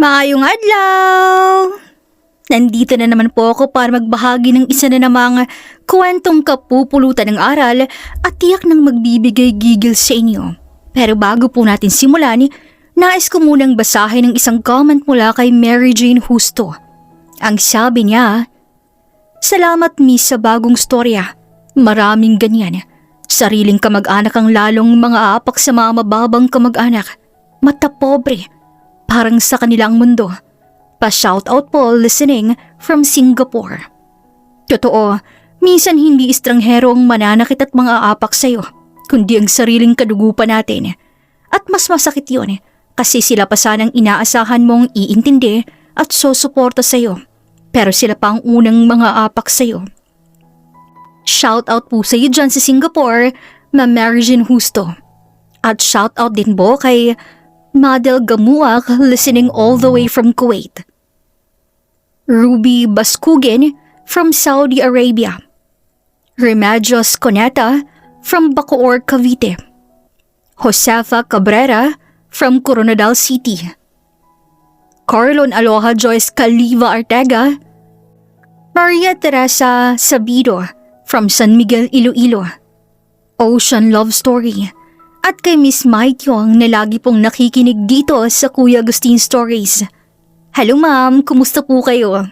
Maayong adlaw! Nandito na naman po ako para magbahagi ng isa na namang kwentong kapupulutan ng aral at tiyak nang magbibigay gigil sa inyo. Pero bago po natin simulan, nais ko munang basahin ng isang comment mula kay Mary Jane Justo. Ang sabi niya, "Salamat miss sa bagong storya. Maraming ganyan. Sariling kamag-anak ang lalong mga apak sa mga mababang kamag-anak. Mata pobre. Parang sa kanilang mundo. Pa-shoutout po listening from Singapore." Totoo, minsan hindi estranghero ang mananakit at mga apak sa'yo, kundi ang sariling kadugo natin. At mas masakit yun kasi sila pa sanang inaasahan mong iintindi at susuporta sa'yo. Pero sila pa ang unang mga apak sa'yo. Shoutout po sa'yo dyan sa Singapore, Ma'am Mary Jane Justo. At shoutout din po kay Madel Gamuak listening all the way from Kuwait. Ruby Baskugin from Saudi Arabia. Remedios Coneta from Bacoor, Cavite. Josefa Cabrera from Coronadal City. Carlon Aloha Joyce Caliva Arteaga. Maria Teresa Sabido from San Miguel, Iloilo. Ocean Love Story. At kay Miss Mai Tiong na lagi pong nakikinig dito sa Kuya Agustin Stories. Hello ma'am, kumusta po kayo?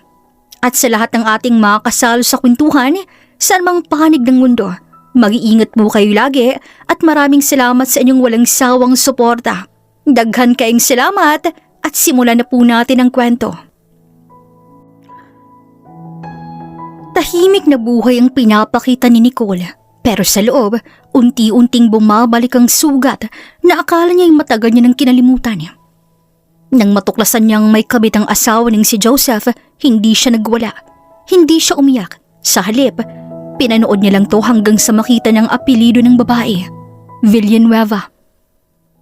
At sa lahat ng ating mga kasalo sa kwentuhan, saan mang panig ng mundo, mag-iingat po kayo lagi at maraming salamat sa inyong walang sawang suporta. Daghan kayong salamat at simulan na po natin ang kwento. Tahimik na buhay ang pinapakita ni Nicole. Pero sa loob, unti-unting bumabalik ang sugat na akala niya'y matagal niya ng kinalimutan. Nang matuklasan niyang may kabit ang asawa ng si Joseph, hindi siya nagwala. Hindi siya umiyak. Sa halip, pinanood niya lang to hanggang sa makita ng apelido ng babae, Villanueva.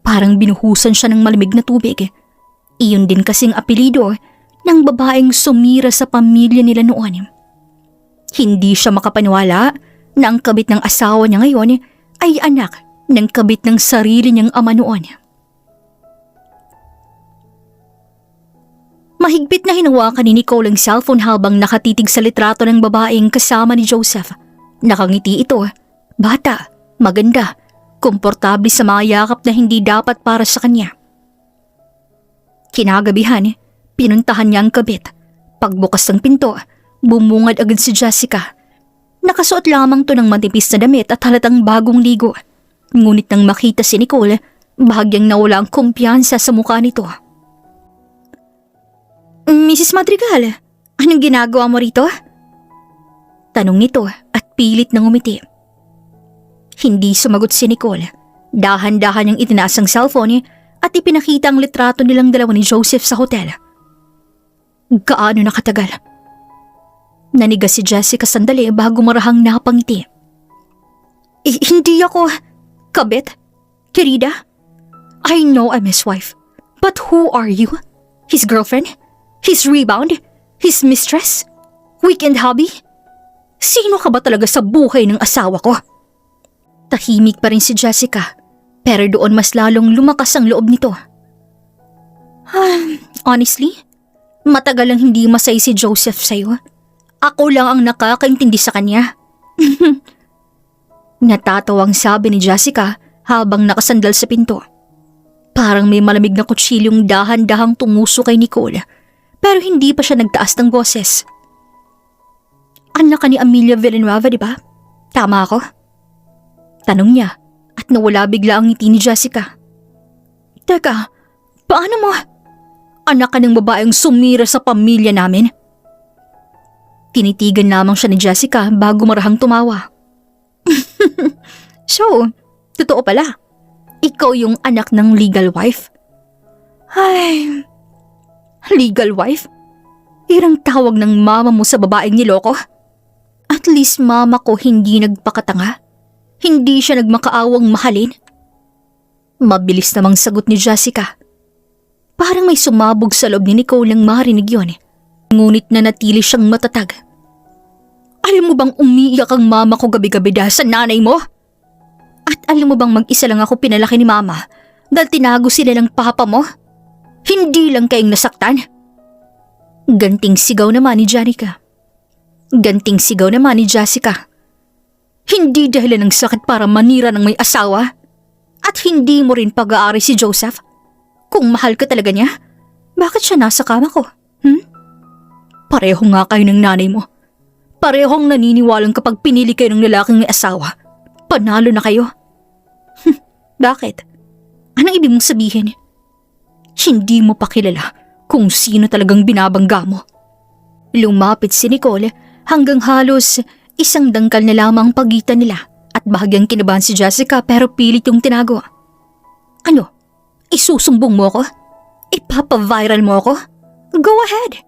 Parang binuhusan siya ng malamig na tubig. Iyon din kasing apelido ng babaeng sumira sa pamilya nila noon. Hindi siya makapaniwala na ang kabit ng asawa niya ngayon ay anak ng kabit ng sarili niyang ama noon. Mahigpit na hinawakan ni Nicole ang cellphone habang nakatitig sa litrato ng babaeng kasama ni Joseph. Nakangiti ito, bata, maganda, komportable sa mga yakap na hindi dapat para sa kanya. Kinagabihan, pinuntahan niya ang kabit. Pagbukas ng pinto, bumungad agad si Jessica. Nakasuot lamang to ng matipis na damit at halatang bagong ligo. Ngunit nang makita si Nicole, bahagyang nawala ang kumpiyansa sa mukha nito. "Mrs. Madrigal, anong ginagawa mo rito?" Tanong nito at pilit na ngumiti. Hindi sumagot si Nicole. Dahan-dahan niyang itinaas ang cellphone at ipinakita ang litrato nilang dalawa ni Joseph sa hotel. Gaano nakatagal? Nanigas si Jessica sandali bago marahang napangiti. Hindi ako kabit, querida. I know I'm his wife, but who are you? His girlfriend? His rebound? His mistress? Weekend hobby? Sino ka ba talaga sa buhay ng asawa ko? Tahimik pa rin si Jessica, pero doon mas lalong lumakas ang loob nito. Honestly, matagal lang hindi masay si Joseph sa'yo. Ako lang ang nakakaintindi sa kanya. Natatawang sabi ni Jessica habang nakasandal sa pinto. Parang may malamig na kutsilyong dahan-dahang tumuso kay Nicole. Pero hindi pa siya nagtaas ng boses. Anak ka ni Amelia Villanueva, di ba? Tama ako? Tanong niya at nawala bigla ang ngiti ni Jessica. Teka, paano mo? Anak ka ng babaeng sumira sa pamilya namin? Tinitigan lamang siya ni Jessica bago marahang tumawa. So, totoo pala. Ikaw yung anak ng legal wife? Ay... Legal wife? Irang tawag ng mama mo sa babaeng niloko? At least mama ko hindi nagpakatanga. Hindi siya nagmakaawang mahalin. Mabilis namang sagot ni Jessica. Parang may sumabog sa loob ni Nicole nang marinig yun. Ngunit nanatili siyang matatag. Alam mo bang umiiyak ang mama ko gabi-gabi dahil sa nanay mo? At alam mo bang mag-isa lang ako pinalaki ni mama dahil tinago sila ng papa mo? Hindi lang kayong nasaktan. Ganting sigaw naman ni Janica. Ganting sigaw naman ni Jessica. Hindi dahilan ng sakit para manira ng may asawa. At hindi mo rin pag-aari si Joseph. Kung mahal ka talaga niya, bakit siya nasa kama ko? Pareho nga kayo ng nanay mo. Parehong naniniwalang kapag pinili kayo ng lalaking may asawa, panalo na kayo. Bakit? Anong ibig mong sabihin? Hindi mo pa kilala kung sino talagang binabangga mo. Lumapit si Nicole hanggang halos isang dangkal na lamang pagitan nila at bahagyang kinabahan si Jessica pero pilit yung tinago. Ano? Isusumbong mo ako? Ipapa-viral mo ako? Go ahead!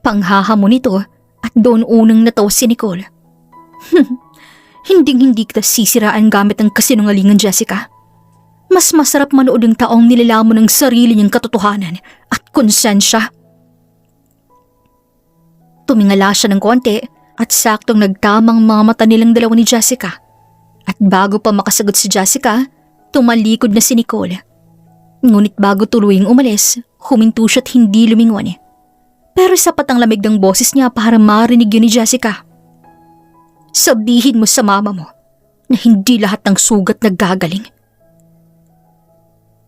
Panghahamon nito at doon unang natawa si Nicole. Hinding-hindi kita sisiraan gamit ang kasinungalingan, Jessica. Mas masarap manood ng taong nilalamon ng sarili niyang katotohanan at konsensya. Tumingala siya ng konti at saktong nagtamang mga mata nilang dalawa ni Jessica. At bago pa makasagot si Jessica, tumalikod na si Nicole. Ngunit bago tuluyang umalis, huminto siya at hindi lumingon. Pero sapat ang lamig ng boses niya para marinig yun ni Jessica. Sabihin mo sa mama mo na hindi lahat ng sugat naggagaling.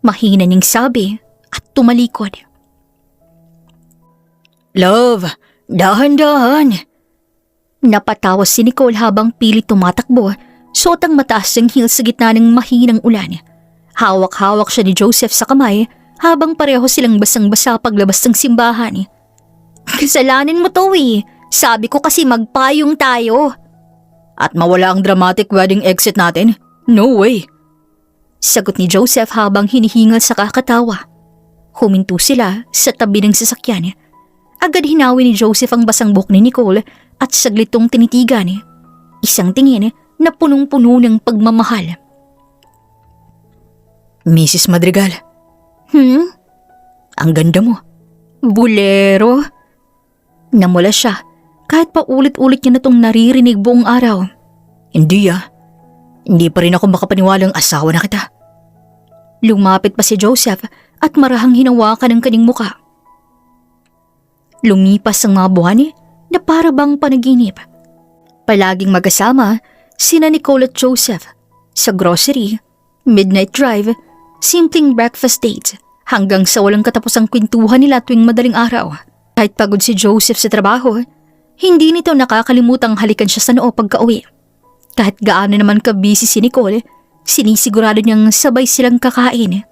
Mahina niyang sabi at tumalikod. Love, dahan-dahan. Napatawa si Nicole habang pilit tumatakbo, suot ang mataas ng heels sa gitna ng mahinang ulan. Hawak-hawak siya ni Joseph sa kamay habang pareho silang basang-basa paglabas ng simbahan. Kasalanan mo to eh. Sabi ko kasi magpayong tayo. At mawala ang dramatic wedding exit natin? No way. Sagot ni Joseph habang hinihingal sa kakatawa. Huminto sila sa tabi ng sasakyan. Agad hinawi ni Joseph ang basang buhok ni Nicole at saglit tong tinitigan. Isang tingin na punong-puno ng pagmamahal. Mrs. Madrigal. Ang ganda mo. Bulero. Namula siya kahit pa ulit-ulit niya na itong naririnig buong araw. Hindi Hindi pa rin ako makapaniwalang asawa na kita. Lumapit pa si Joseph at marahang hinawakan ang kanyang muka. Lumipas ang mga buwan na para bang panaginip. Palaging magkasama sina Nicole at Joseph sa grocery, midnight drive, simpleng breakfast dates hanggang sa walang katapusang kwentuhan nila tuwing madaling araw. Kahit pagod si Joseph sa trabaho, hindi nito nakakalimutang halikan siya sa noo pagka-uwi. Kahit gaano naman ka-busy si Nicole, sinisigurado niyang sabay silang kakain.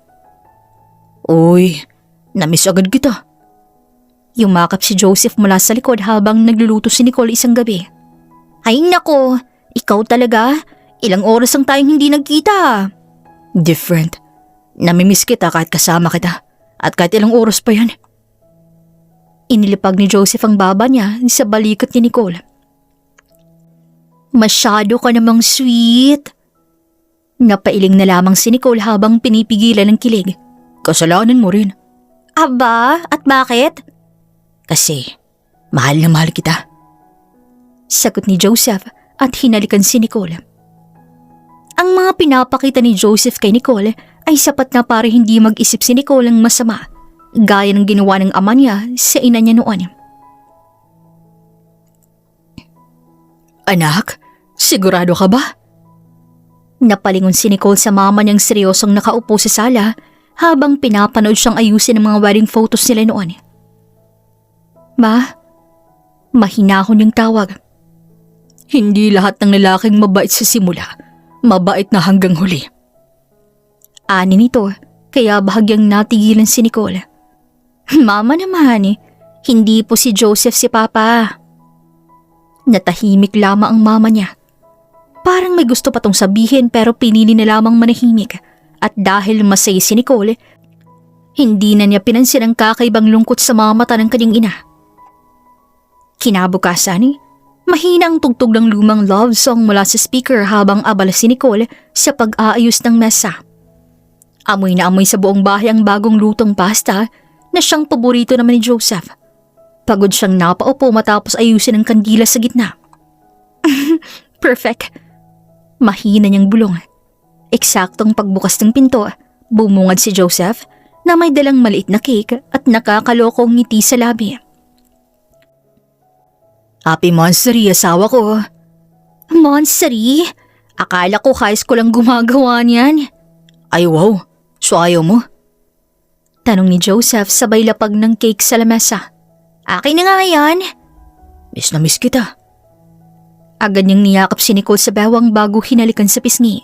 Uy, namiss agad kita. Yumakap si Joseph mula sa likod habang nagluluto si Nicole isang gabi. Ay nako, ikaw talaga. Ilang oras ang tayong hindi nagkita. Different. Namimiss kita kahit kasama kita. At kahit ilang oras pa yan. Inilipag ni Joseph ang baba niya sa balikat ni Nicole. Masyado ka namang sweet. Napailing na lamang si Nicole habang pinipigilan ng kilig. Kasalanan mo rin. Aba, at bakit? Kasi mahal na mahal kita. Sagot ni Joseph at hinalikan si Nicole. Ang mga pinapakita ni Joseph kay Nicole ay sapat na para hindi mag-isip si Nicole ng masama. Gaya ng ginawa ng ama niya sa ina niya noon. Anak, sigurado ka ba? Napalingon si Nicole sa mama niyang seryosong nakaupo sa sala habang pinapanood siyang ayusin ang mga wedding photos nila noon. Ma, mahinahon yung tawag. Hindi lahat ng lalaking mabait sa simula, mabait na hanggang huli. Ani nito, kaya bahagyang natigilan si Nicole. Mama naman, hindi po si Joseph si Papa. Natahimik lamang ang mama niya. Parang may gusto pa tong sabihin pero pinili na lamang manahimik. At dahil masaya si Nicole, hindi na niya pinansin ang kakaibang lungkot sa mga mata ng kanyang ina. Kinabukasan, mahina ang tugtog ng lumang love song mula sa speaker habang abala si Nicole sa pag-aayos ng mesa. Amoy na amoy sa buong bahay ang bagong lutong pasta na siyang paborito naman ni Joseph. Pagod siyang napaupo matapos ayusin ang kandila sa gitna. Perfect. Mahina niyang bulong. Eksaktong pagbukas ng pinto, bumungad si Joseph, na may dalang maliit na cake at nakakalokong ngiti sa labi. Happy Monstery, asawa ko. Monstery? Akala ko high school lang gumagawa niyan. Ay wow, so ayaw mo? Tanong ni Joseph sabay lapag ng cake sa lamesa. Akin na nga yan. Miss na miss kita. Agad niyang niyakap si Nicole sa bewang bago hinalikan sa pisngi.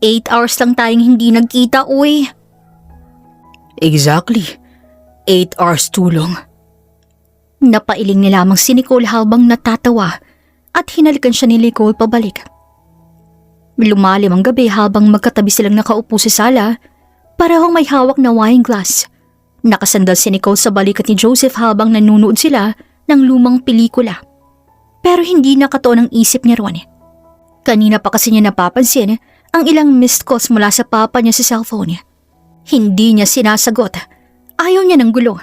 8 hours lang tayong hindi nagkita, uy. Exactly. 8 hours too long. Napailing na lamang si Nicole habang natatawa at hinalikan siya ni Nicole pabalik. Lumalim ang gabi habang magkatabi silang nakaupo sa sala, parehong may hawak na wine glass. Nakasandal si Nicole sa balikat ni Joseph habang nanunood sila ng lumang pelikula. Pero hindi nakatuon ang isip niya roon. Kanina pa kasi niya napapansin ang ilang missed calls mula sa papa niya sa cellphone. Hindi niya sinasagot. Ayaw niya ng gulo.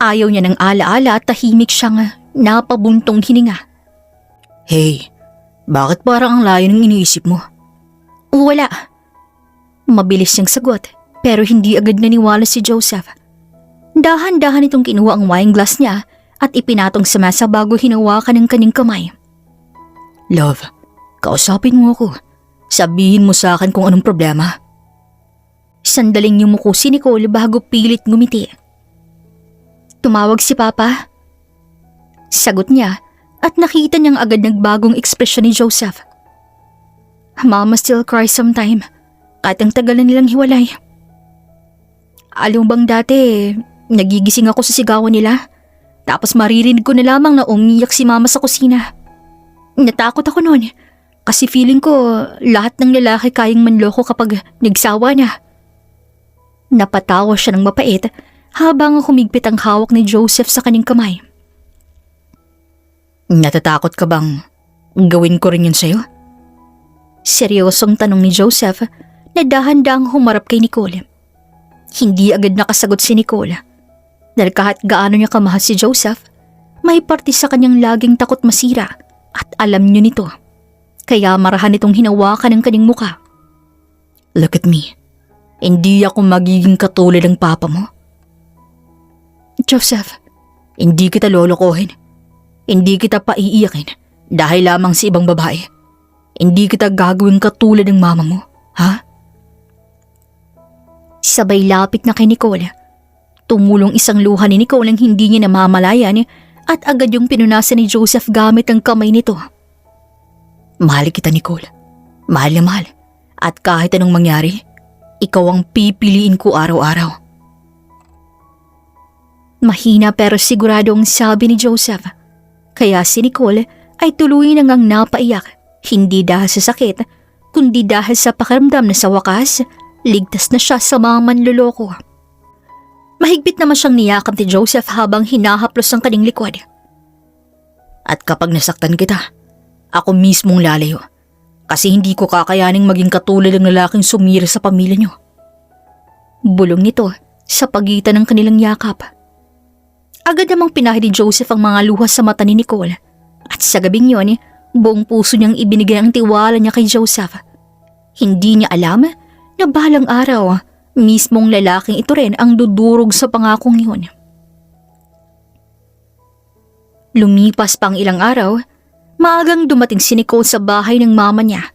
Ayaw niya ng alaala at tahimik siyang napabuntong hininga. Hey, bakit parang ang layo ng iniisip mo? Wala. Mabilis siyang sagot pero hindi agad naniwala si Joseph. Dahan-dahan itong kinuha ang wine glass niya at ipinatong sa mesa bago hinawakan ng kanyang kamay. Love, kausapin mo ako. Sabihin mo sa akin kung anong problema. Sandaling yumuko si Nicole bago pilit ngumiti. Tumawag si Papa? Sagot niya at nakita niyang agad nagbagong ekspresyon ni Joseph. Mama still cries sometime kahit ang tagal na nilang hiwalay. Alam bang dati, nagigising ako sa sigawan nila tapos maririnig ko na lamang na umiyak si Mama sa kusina. Natakot ako noon kasi feeling ko lahat ng lalaki kayang manloko kapag nagsawa na. Napatawa siya ng mapait habang humigpit ang hawak ni Joseph sa kanyang kamay. Natatakot ka bang gawin ko rin yun sa'yo? Seryosong tanong ni Joseph na dahan-dahang humarap kay Nicole. Hindi agad nakasagot si Nicole dahil kahit gaano niya kamahal si Joseph, may parte sa kanyang laging takot masira at alam niyo nito. Kaya marahan itong hinawakan ng kanyang muka. Look at me. Hindi ako magiging katulad ng papa mo. Joseph, hindi kita lolokohin. Hindi kita paiiyakin dahil lamang sa ibang babae. Hindi kita gagawin katulad ng mama mo, ha? Sabay lapit na kay Nicole. Tumulong isang luha ni Nicole ang hindi niya namamalayan at agad yung pinunasan ni Joseph gamit ang kamay nito. Mahal kita, Nicole. Mahal na mahal. At kahit anong mangyari, ikaw ang pipiliin ko araw-araw. Mahina pero sigurado ang sabi ni Joseph. Kaya si Nicole ay tuloy nang napaiyak, hindi dahil sa sakit, kundi dahil sa pakiramdam na sa wakas, ligtas na siya sa mga manloloko. Mahigpit naman siyang niyakap ni Joseph habang hinahaplos ang kanyang likod. At kapag nasaktan kita, ako mismong lalayo kasi hindi ko kakayaning maging katulad ng lalaking sumira sa pamilya niyo. Bulong nito sa pagitan ng kanilang yakap. Agad namang pinahid ni Joseph ang mga luha sa mata ni Nicole at sa gabing yon, buong puso niyang ibinigay ang tiwala niya kay Joseph. Hindi niya alam na balang araw, mismong lalaking ito rin ang dudurog sa pangakong yun. Lumipas pang ilang araw, maagang dumating si Nicole sa bahay ng mama niya.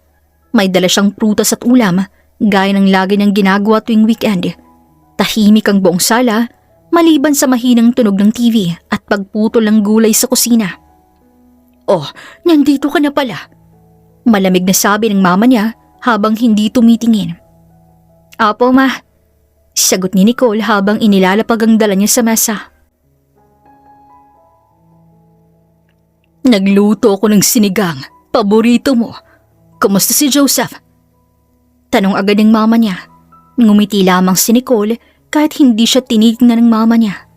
May dala siyang prutas at ulam, gaya ng lagi niyang ginagawa tuwing weekend. Tahimik ang buong sala, maliban sa mahinang tunog ng TV at pagputol ng gulay sa kusina. Oh, nandito ka na pala. Malamig na sabi ng mama niya habang hindi tumitingin. Apo ma, sagot ni Nicole habang inilalapag ang dala niya sa mesa. Nagluto ako ng sinigang, paborito mo. Kumusta si Joseph? Tanong agad ng mama niya. Ngumiti lamang si Nicole kahit hindi siya tinitingnan ng mama niya.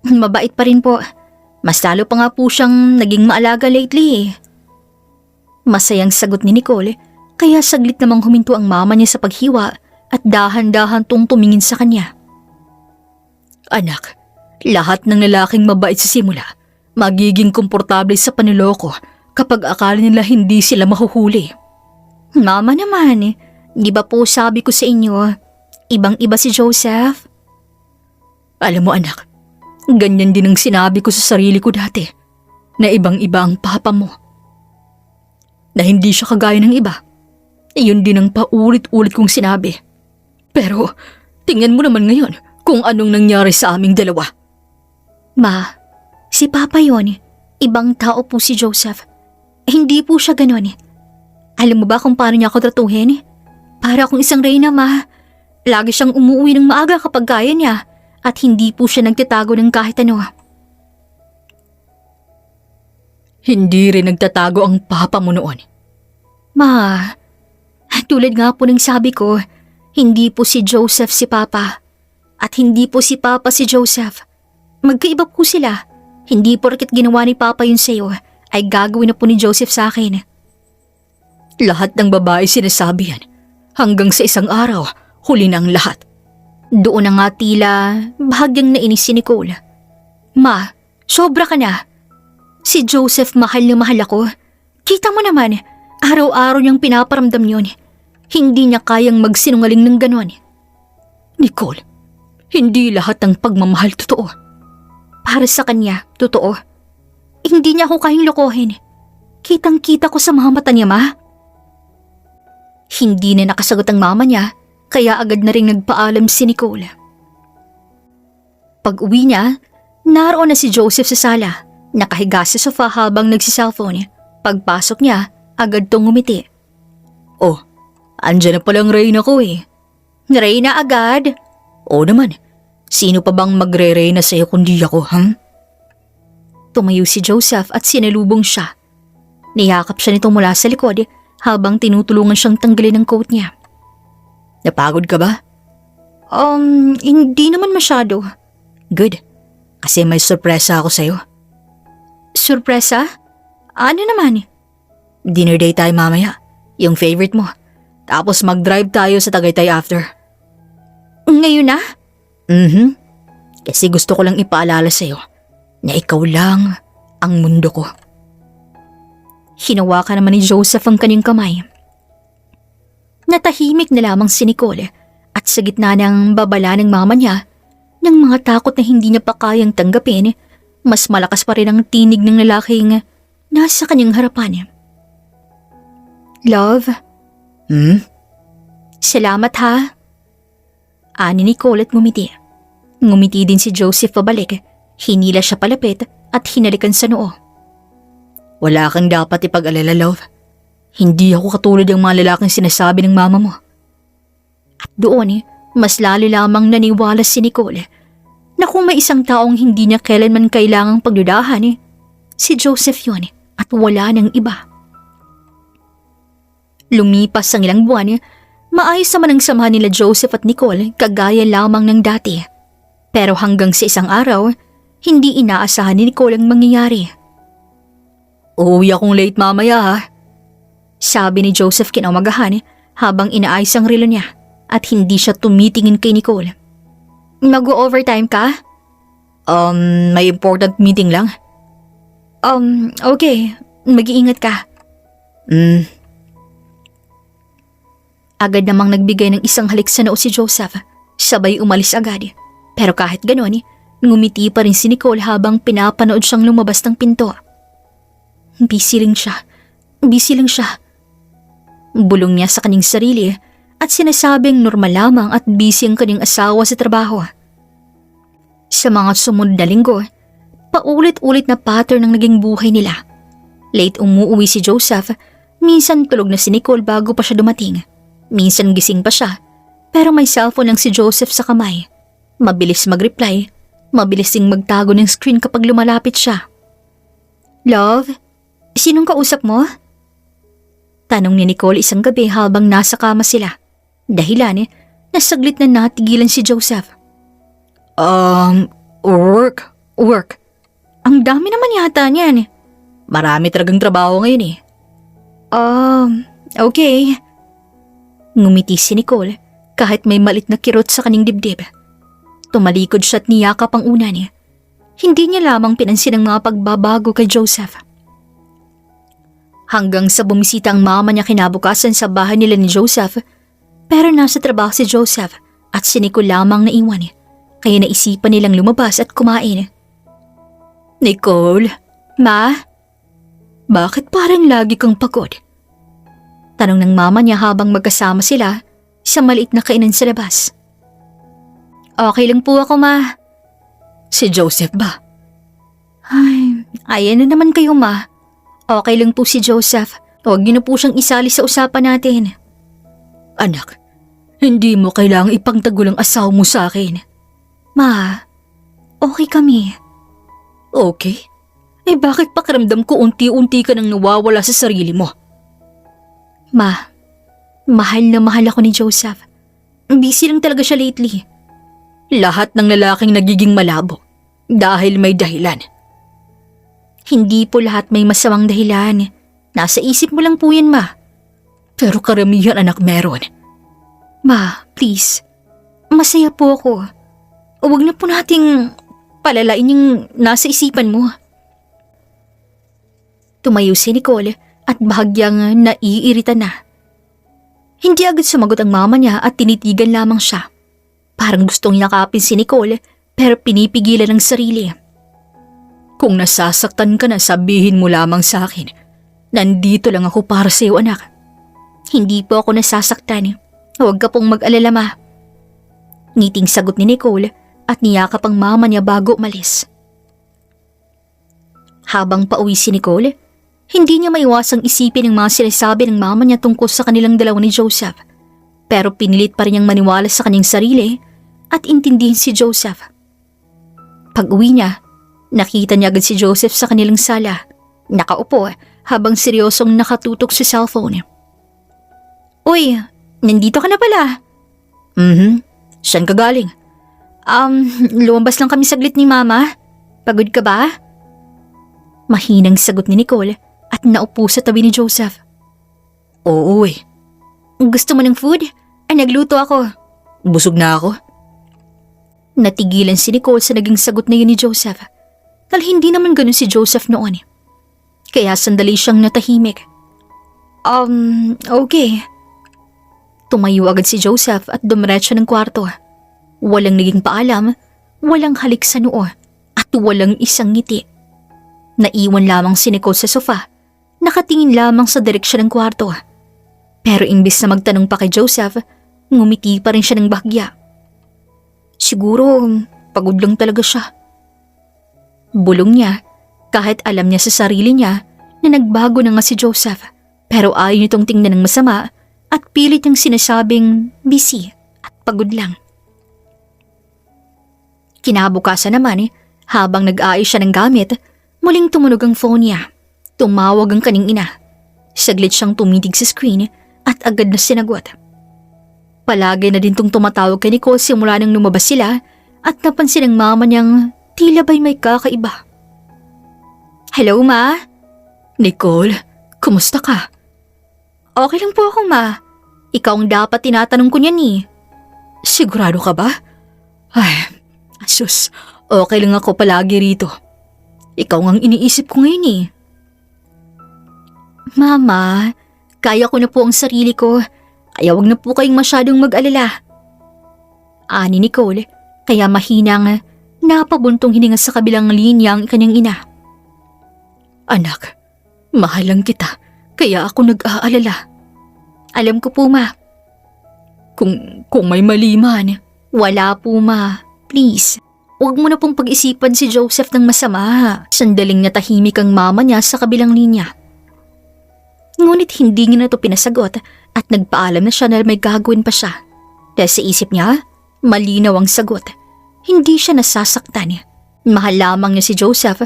Mabait pa rin po. Mas lalo pa nga po siyang naging maalaga lately. Masayang sagot ni Nicole kaya saglit namang huminto ang mama niya sa paghiwa at dahan-dahan tong tumingin sa kanya. Anak, lahat ng lalaking mabait sa simula magiging komportable sa paniloko kapag akala nila hindi sila mahuhuli. Mama naman, di ba po sabi ko sa inyo, ibang-iba si Joseph? Alam mo anak, ganyan din ang sinabi ko sa sarili ko dati, na ibang-iba ang papa mo. Na hindi siya kagaya ng iba. Iyon din ang paulit-ulit kong sinabi. Pero tingnan mo naman ngayon kung anong nangyari sa aming dalawa. Ma, si Papa yon. Ibang tao po si Joseph. Hindi po siya ganon. Alam mo ba kung paano niya ako tratuhin? Para akong isang reyna, Ma. Lagi siyang umuwi ng maaga kapag kaya niya at hindi po siya nagtatago ng kahit ano. Hindi rin nagtatago ang papa mo noon. Ma, tulad nga po ng sabi ko, hindi po si Joseph si Papa at hindi po si Papa si Joseph. Magkaiba po sila. Hindi porket ginawa ni Papa yun sa'yo ay gagawin na po ni Joseph sa akin. Lahat ng babae sinasabi yan. Hanggang sa isang araw, huli na ang lahat. Doon na nga tila bahagyang nainis si Nicole. Ma, sobra ka na. Si Joseph mahal na mahal ako. Kita mo naman, araw-araw niyang pinaparamdam yun. Hindi niya kayang magsinungaling ng ganon. Nicole, hindi lahat ng pagmamahal totoo. Para sa kanya, totoo. Hindi niya ako kayang lokohin. Kitang-kita ko sa mga mata niya, Ma. Hindi na nakasagot ang mama niya, kaya agad na rin nagpaalam si Nicole. Pag-uwi niya, naroon na si Joseph sa sala, nakahiga sa sofa habang nagsiselfone. Pagpasok niya, agad tong ngumiti. Oh, andyan na palang Reyna ko eh. Reyna agad? Oo naman. Sino pa bang magre-Reyna sa'yo kundi ako, Tumayo si Joseph at sinalubong siya. Niyakap siya nito mula sa likod habang tinutulungan siyang tanggalin ang coat niya. Napagod ka ba? Hindi naman masyado. Good. Kasi may sorpresa ako sa'yo. Sorpresa? Ano naman? Dinner date tayo mamaya. Yung favorite mo. Tapos mag-drive tayo sa Tagaytay after. Ngayon na? Kasi gusto ko lang ipaalala sa'yo na ikaw lang ang mundo ko. Hinawakan naman ni Joseph ang kanyang kamay. Natahimik na lamang si Nicole at sa gitna ng babala ng mama niya, ng mga takot na hindi niya pa kayang tanggapin, mas malakas pa rin ang tinig ng lalaking nasa kanyang harapan. Love? Salamat ha. Ani ni Nicole at ngumiti. Ngumiti din si Joseph pabalik. Hinila siya palapit at hinalikan sa noo. Wala kang dapat ipag-alala, love. Hindi ako katulad ng mga lalaking sinasabi ng mama mo. At doon, mas lalo lamang naniwala si Nicole na kung may isang taong hindi niya kailanman kailangang pagdudahan, si Joseph yun at wala nang iba. Lumipas ang ilang buwan, maayos naman ang samahan nila Joseph at Nicole kagaya lamang ng dati. Pero hanggang sa isang araw, hindi inaasahan ni Nicole ang mangyayari. Uuwi akong late mamaya ha. Sabi ni Joseph kinaumagahan habang inaayos ang relo niya at hindi siya tumitingin kay Nicole. Mag-overtime ka? May important meeting lang. Okay. Mag-iingat ka. Agad namang nagbigay ng isang halik sa noo si Joseph. Sabay umalis agad. Pero kahit gano'n, ngumiti pa rin si Nicole habang pinapanood siyang lumabas ng pinto. Busy lang siya. Bulong niya sa kanyang sarili at sinasabing normal lamang at busy ang kanyang asawa sa trabaho. Sa mga sumunod na linggo, paulit-ulit na pattern ang naging buhay nila. Late umuuwi si Joseph, minsan tulog na si Nicole bago pa siya dumating. Minsan gising pa siya, pero may cellphone lang si Joseph sa kamay. Mabilis mag-reply, mabilis ding magtago ng screen kapag lumalapit siya. Love, sinong kausap mo? Tanong ni Nicole isang gabi habang nasa kama sila. Dahilan, nasaglit na natigilan si Joseph. Work. Ang dami naman yata niyan. Marami talagang trabaho ngayon Okay. Ngumiti si Nicole kahit may malit na kirot sa kanyang dibdib. Tumalikod siya at niyakap ang una niya. Hindi niya lamang pinansin ang mga pagbabago kay Joseph. Hanggang sa bumisita ang mama niya kinabukasan sa bahay nila ni Joseph, pero nasa trabaho si Joseph at si Nicole lamang naiwan kaya naisipan nilang lumabas at kumain. Nicole, Ma? Bakit parang lagi kang pagod? Tanong ng mama niya habang magkasama sila sa maliit na kainan sa labas. Okay lang po ako, Ma. Si Joseph ba? Ay, ayan na naman kayo, Ma. Okay lang po si Joseph. Huwag niyo na po siyang isali sa usapan natin. Anak, hindi mo kailangang ipangtagol ang asawa mo sa akin. Ma, okay kami. Okay? Eh bakit pakiramdam ko unti-unti ka nang nawawala sa sarili mo? Ma, mahal na mahal ako ni Joseph. Busy lang talaga siya lately. Lahat ng lalaking nagiging malabo dahil may dahilan. Hindi po lahat may masamang dahilan. Nasa isip mo lang po yan, Ma. Pero karamihan anak meron. Ma, please. Masaya po ako. Huwag na po nating palalain yung nasa isipan mo. Tumayo si Nicole at bahagyang naiirita na. Hindi agad sumagot ang mama niya at tinitigan lamang siya. Parang gustong yakapin si Nicole pero pinipigilan ang sarili. Kung nasasaktan ka na, sabihin mo lamang sa akin. Nandito lang ako para sa iyo, anak. Hindi po ako nasasaktan. Huwag ka pong mag-alala, Ma. Ngiting sagot ni Nicole at niyakap ang mama niya bago umalis. Habang pauwi si Nicole, hindi niya maiwasang isipin ang mga sinasabi ng mama niya tungkol sa kanilang dalawa ni Joseph. Pero pinilit pa rin niyang maniwala sa kanyang sarili at intindihin si Joseph. Pag-uwi niya, nakita niya agad si Joseph sa kanilang sala, nakaupo habang seryosong nakatutok sa cellphone. Uy, nandito ka na pala. Saan ka galing? Lumabas lang kami saglit ni Mama. Pagod ka ba? Mahinang sagot ni Nicole at naupo sa tabi ni Joseph. Oo eh. Gusto mo ng food? Nagluto ako. Busog na ako. Natigilan si Nicole sa naging sagot na yun ni Joseph. Dahil hindi naman ganun si Joseph noon. Kaya sandali siyang natahimik. Okay. Tumayo agad si Joseph at dumiretso ng kwarto. Walang naging paalam, walang halik sa noo, at walang isang ngiti. Naiwan lamang si Nicole sa sofa, nakatingin lamang sa direksyon ng kwarto. Pero imbis na magtanong pa kay Joseph, ngumiti pa rin siya ng bahagya. Siguro, pagod lang talaga siya. Bulong niya, kahit alam niya sa sarili niya na nagbago na nga si Joseph, pero ayaw nitong tingnan ng masama at pilit niyang sinasabing busy at pagod lang. Kinabukasan naman, habang nag-aayos siya ng gamit, muling tumunog ang phone niya. Tumawag ang kaning ina. Saglit siyang tumitig sa screen at agad na sinagot. Palagi na din tong tumatawag kay Nicole simula nang lumabas sila at napansin ng mama niyang tila ba'y may kakaiba. Hello, Ma? Nicole, kumusta ka? Okay lang po ako, Ma. Ikaw ang dapat tinatanong ko niyan eh. Sigurado ka ba? Ay, asus, okay lang ako palagi rito. Ikaw ang iniisip ko ngayon eh. Mama, kaya ko na po ang sarili ko. Kaya wag na po kayong masyadong mag-alala. Ani Nicole, kaya mahinang napabuntong hininga sa kabilang linya ang kanyang ina. Anak, mahal lang kita, kaya ako nag-aalala. Alam ko po, Ma. Kung may mali man. Wala po, Ma. Please, huwag mo na pong pag-isipan si Joseph ng masama. Sandaling natahimik ang mama niya sa kabilang linya. Ngunit hindi niya na ito pinasagot at nagpaalam na siya na may gagawin pa siya. Dahil sa isip niya, malinaw ang sagot. Hindi siya nasasaktan. Mahal lamang niya si Joseph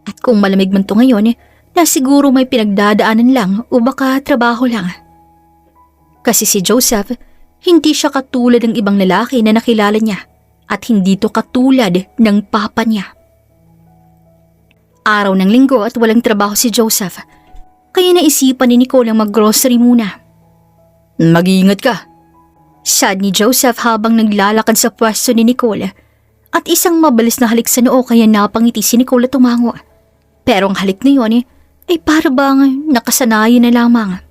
at kung malamig man ito ngayon, na siguro may pinagdadaanan lang o baka trabaho lang. Kasi si Joseph, hindi siya katulad ng ibang lalaki na nakilala niya at hindi to katulad ng papa niya. Araw ng linggo at walang trabaho si Joseph, kaya naisipan ni Nicole ang mag-grocery muna. Mag-iingat ka. Sad ni Joseph habang naglalakad sa pwesto ni Nicole at isang mabilis na halik sa noo kaya napangiti si Nicole at tumango. Pero ang halik na yun ay para bang nakasanayan na lamang.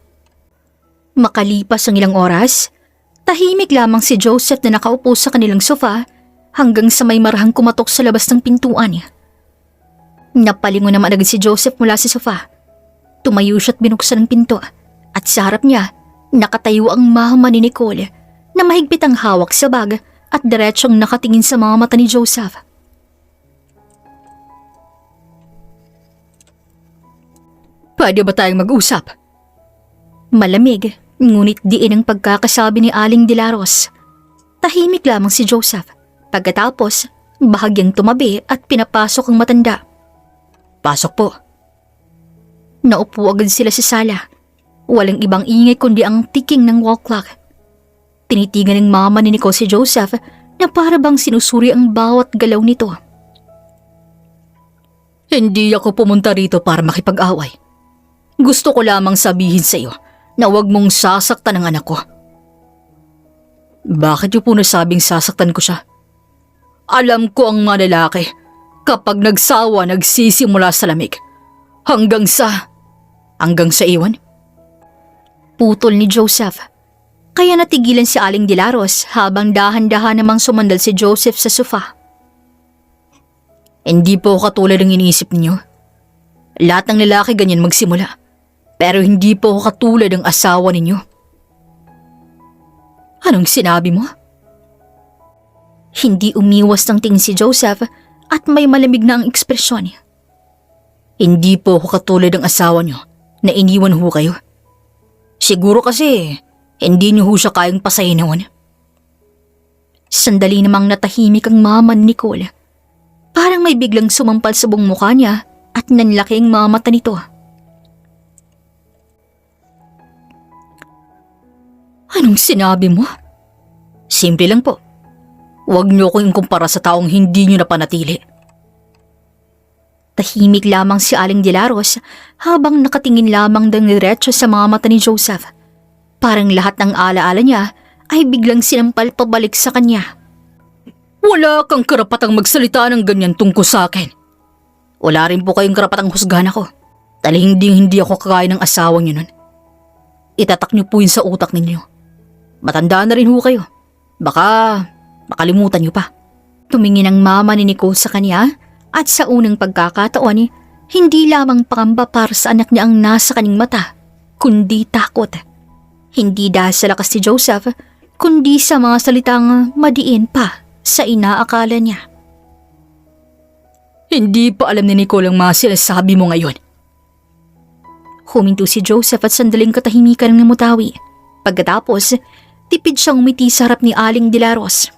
Makalipas ang ilang oras, tahimik lamang si Joseph na nakaupo sa kanilang sofa hanggang sa may marahang kumatok sa labas ng pintuan. Napalingon naman agad si Joseph mula sa sofa. Tumayo siya at binuksan ang pinto at sa harap niya nakatayo ang mama ni Nicole na mahigpit ang hawak sa bag at diretsyong nakatingin sa mga mata ni Joseph. Pwede ba tayong mag-usap? Malamig, ngunit diin ang pagkakasabi ni Aling Dilaros. Tahimik lamang si Joseph. Pagkatapos, bahagyang tumabi at pinapasok ang matanda. Pasok po. Naupo agad sila sa sala. Walang ibang ingay kundi ang tiking ng wall clock. Tinitigan ng mama ni Nicole si Joseph na para bang sinusuri ang bawat galaw nito. Hindi ako pumunta rito para makipag-away. Gusto ko lamang sabihin sa iyo na huwag mong sasaktan ang anak ko. Bakit niyo po nasabing sasaktan ko siya? Alam ko ang mga lalaki kapag nagsawa nagsisimula sa lamig. Hanggang sa iwan? Putol ni Joseph. Kaya natigilan si Aling Dilaros habang dahan-dahan namang sumandal si Joseph sa sofa. Hindi po katulad ng iniisip niyo. Lahat ng lalaki ganyan magsimula. Pero hindi po ako katulad ng asawa ninyo. Anong sinabi mo? Hindi umiwas ng tingin si Joseph at may malamig na ang ekspresyon. Hindi po ako katulad ng asawa niyo na iniwan ho kayo. Siguro kasi hindi niyo ho siya kayang pasayin noon. Sandali namang natahimik ang mama ni Nicole. Parang may biglang sumampal sa buong mukha niya at nanlaki ang mga mata nito. Anong sinabi mo? Simple lang po. Huwag niyo akong ikumpara sa taong hindi niyo napanatili. Tahimik lamang si Aling Dilaros habang nakatingin lamang ng diretso sa mga mata ni Joseph. Parang lahat ng alaala niya ay biglang sinampal pabalik sa kanya. Wala kang karapatang magsalita ng ganyan tungkol sa akin. Wala rin po kayong karapatang husgahan ako. Dahil hindi ako kagaya ng asawa niyo nun. Itatak niyo po yun sa utak ninyo. Matanda na rin ho kayo. Baka makalimutan niyo pa. Tumingin ang mama ni Nicole sa kanya at sa unang pagkakataon, hindi lamang pangamba para sa anak niya ang nasa kaning mata, kundi takot. Hindi dahil sa lakas ni Joseph, kundi sa mga salitang madiin pa sa inaakala niya. Hindi pa alam ni Nicole ang mga sinasabi mo ngayon. Huminto si Joseph at sandaling katahimikan ng namutawi. Pagkatapos, tipid siyang umiti sa harap ni Aling Dilaros.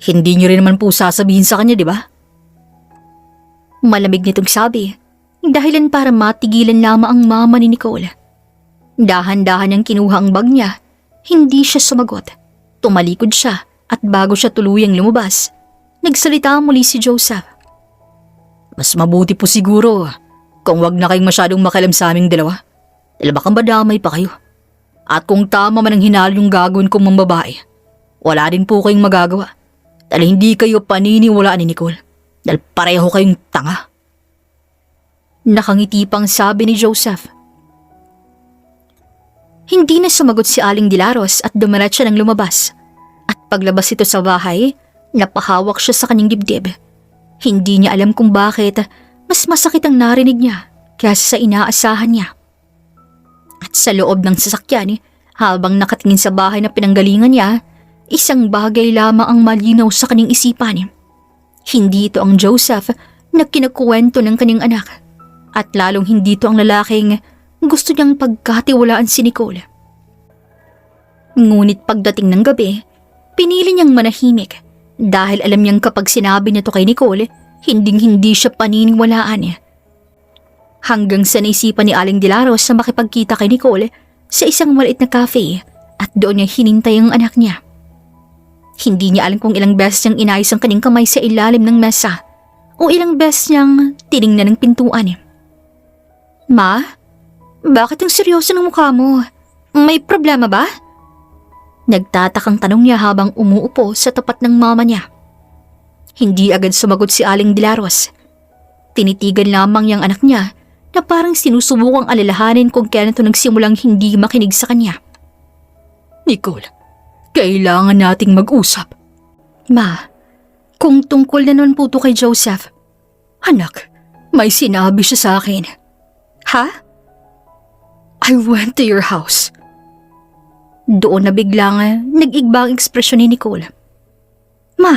Hindi niyo rin naman po sasabihin sa kanya, di ba? Malamig nitong sabi, dahilan para matigilan lamang ang mama ni Nicole. Dahan-dahan niyang kinuha ang bag niya, hindi siya sumagot. Tumalikod siya at bago siya tuluyang lumabas, nagsalita muli si Joseph. Mas mabuti po siguro kung wag na kayong masyadong makialam sa aming dalawa. Dahil baka madamay pa kayo. At kung tama man ang hinalo yung gagawin kong mga babae, wala din po kayong magagawa. Dahil hindi kayo paniniwalaan ni Nicole. Dahil pareho kayong tanga. Nakangiti pang sabi ni Joseph. Hindi na sumagot si Aling Dilaros at dumiretso ng lumabas. At paglabas ito sa bahay, napahawak siya sa kanyang dibdib. Hindi niya alam kung bakit mas masakit ang narinig niya kaysa sa inaasahan niya. At sa loob ng sasakyan, habang nakatingin sa bahay na pinanggalingan niya, isang bagay lamang ang malinaw sa kanyang isipan. Hindi ito ang Joseph na kinakuwento ng kanyang anak. At lalong hindi ito ang lalaking gusto niyang pagkatiwalaan si Nicole. Ngunit pagdating ng gabi, pinili niyang manahimik dahil alam niyang kapag sinabi niya ito kay Nicole, hinding-hindi siya paniniwalaan. Hanggang sa naisipan ni Aling Dilaros na makipagkita kay Nicole sa isang maliit na cafe at doon niya hinintay ang anak niya. Hindi niya alam kung ilang beses niyang inayos ang kanyang kamay sa ilalim ng mesa o ilang beses niyang tiningnan ng pintuan. Ma, bakit ang seryoso ng mukha mo? May problema ba? Nagtatakang tanong niya habang umuupo sa tapat ng mama niya. Hindi agad sumagot si Aling Dilaros. Tinitigan lamang niyang anak niya na parang sinusubukang alalahanin kung kailan ito nagsimulang hindi makinig sa kanya. Nicole, kailangan nating mag-usap. Ma, kung tungkol na naman po to kay Joseph. Anak, may sinabi siya sa akin. Ha? I went to your house. Doon na biglang nag-igba ang ekspresyon ni Nicole. Ma,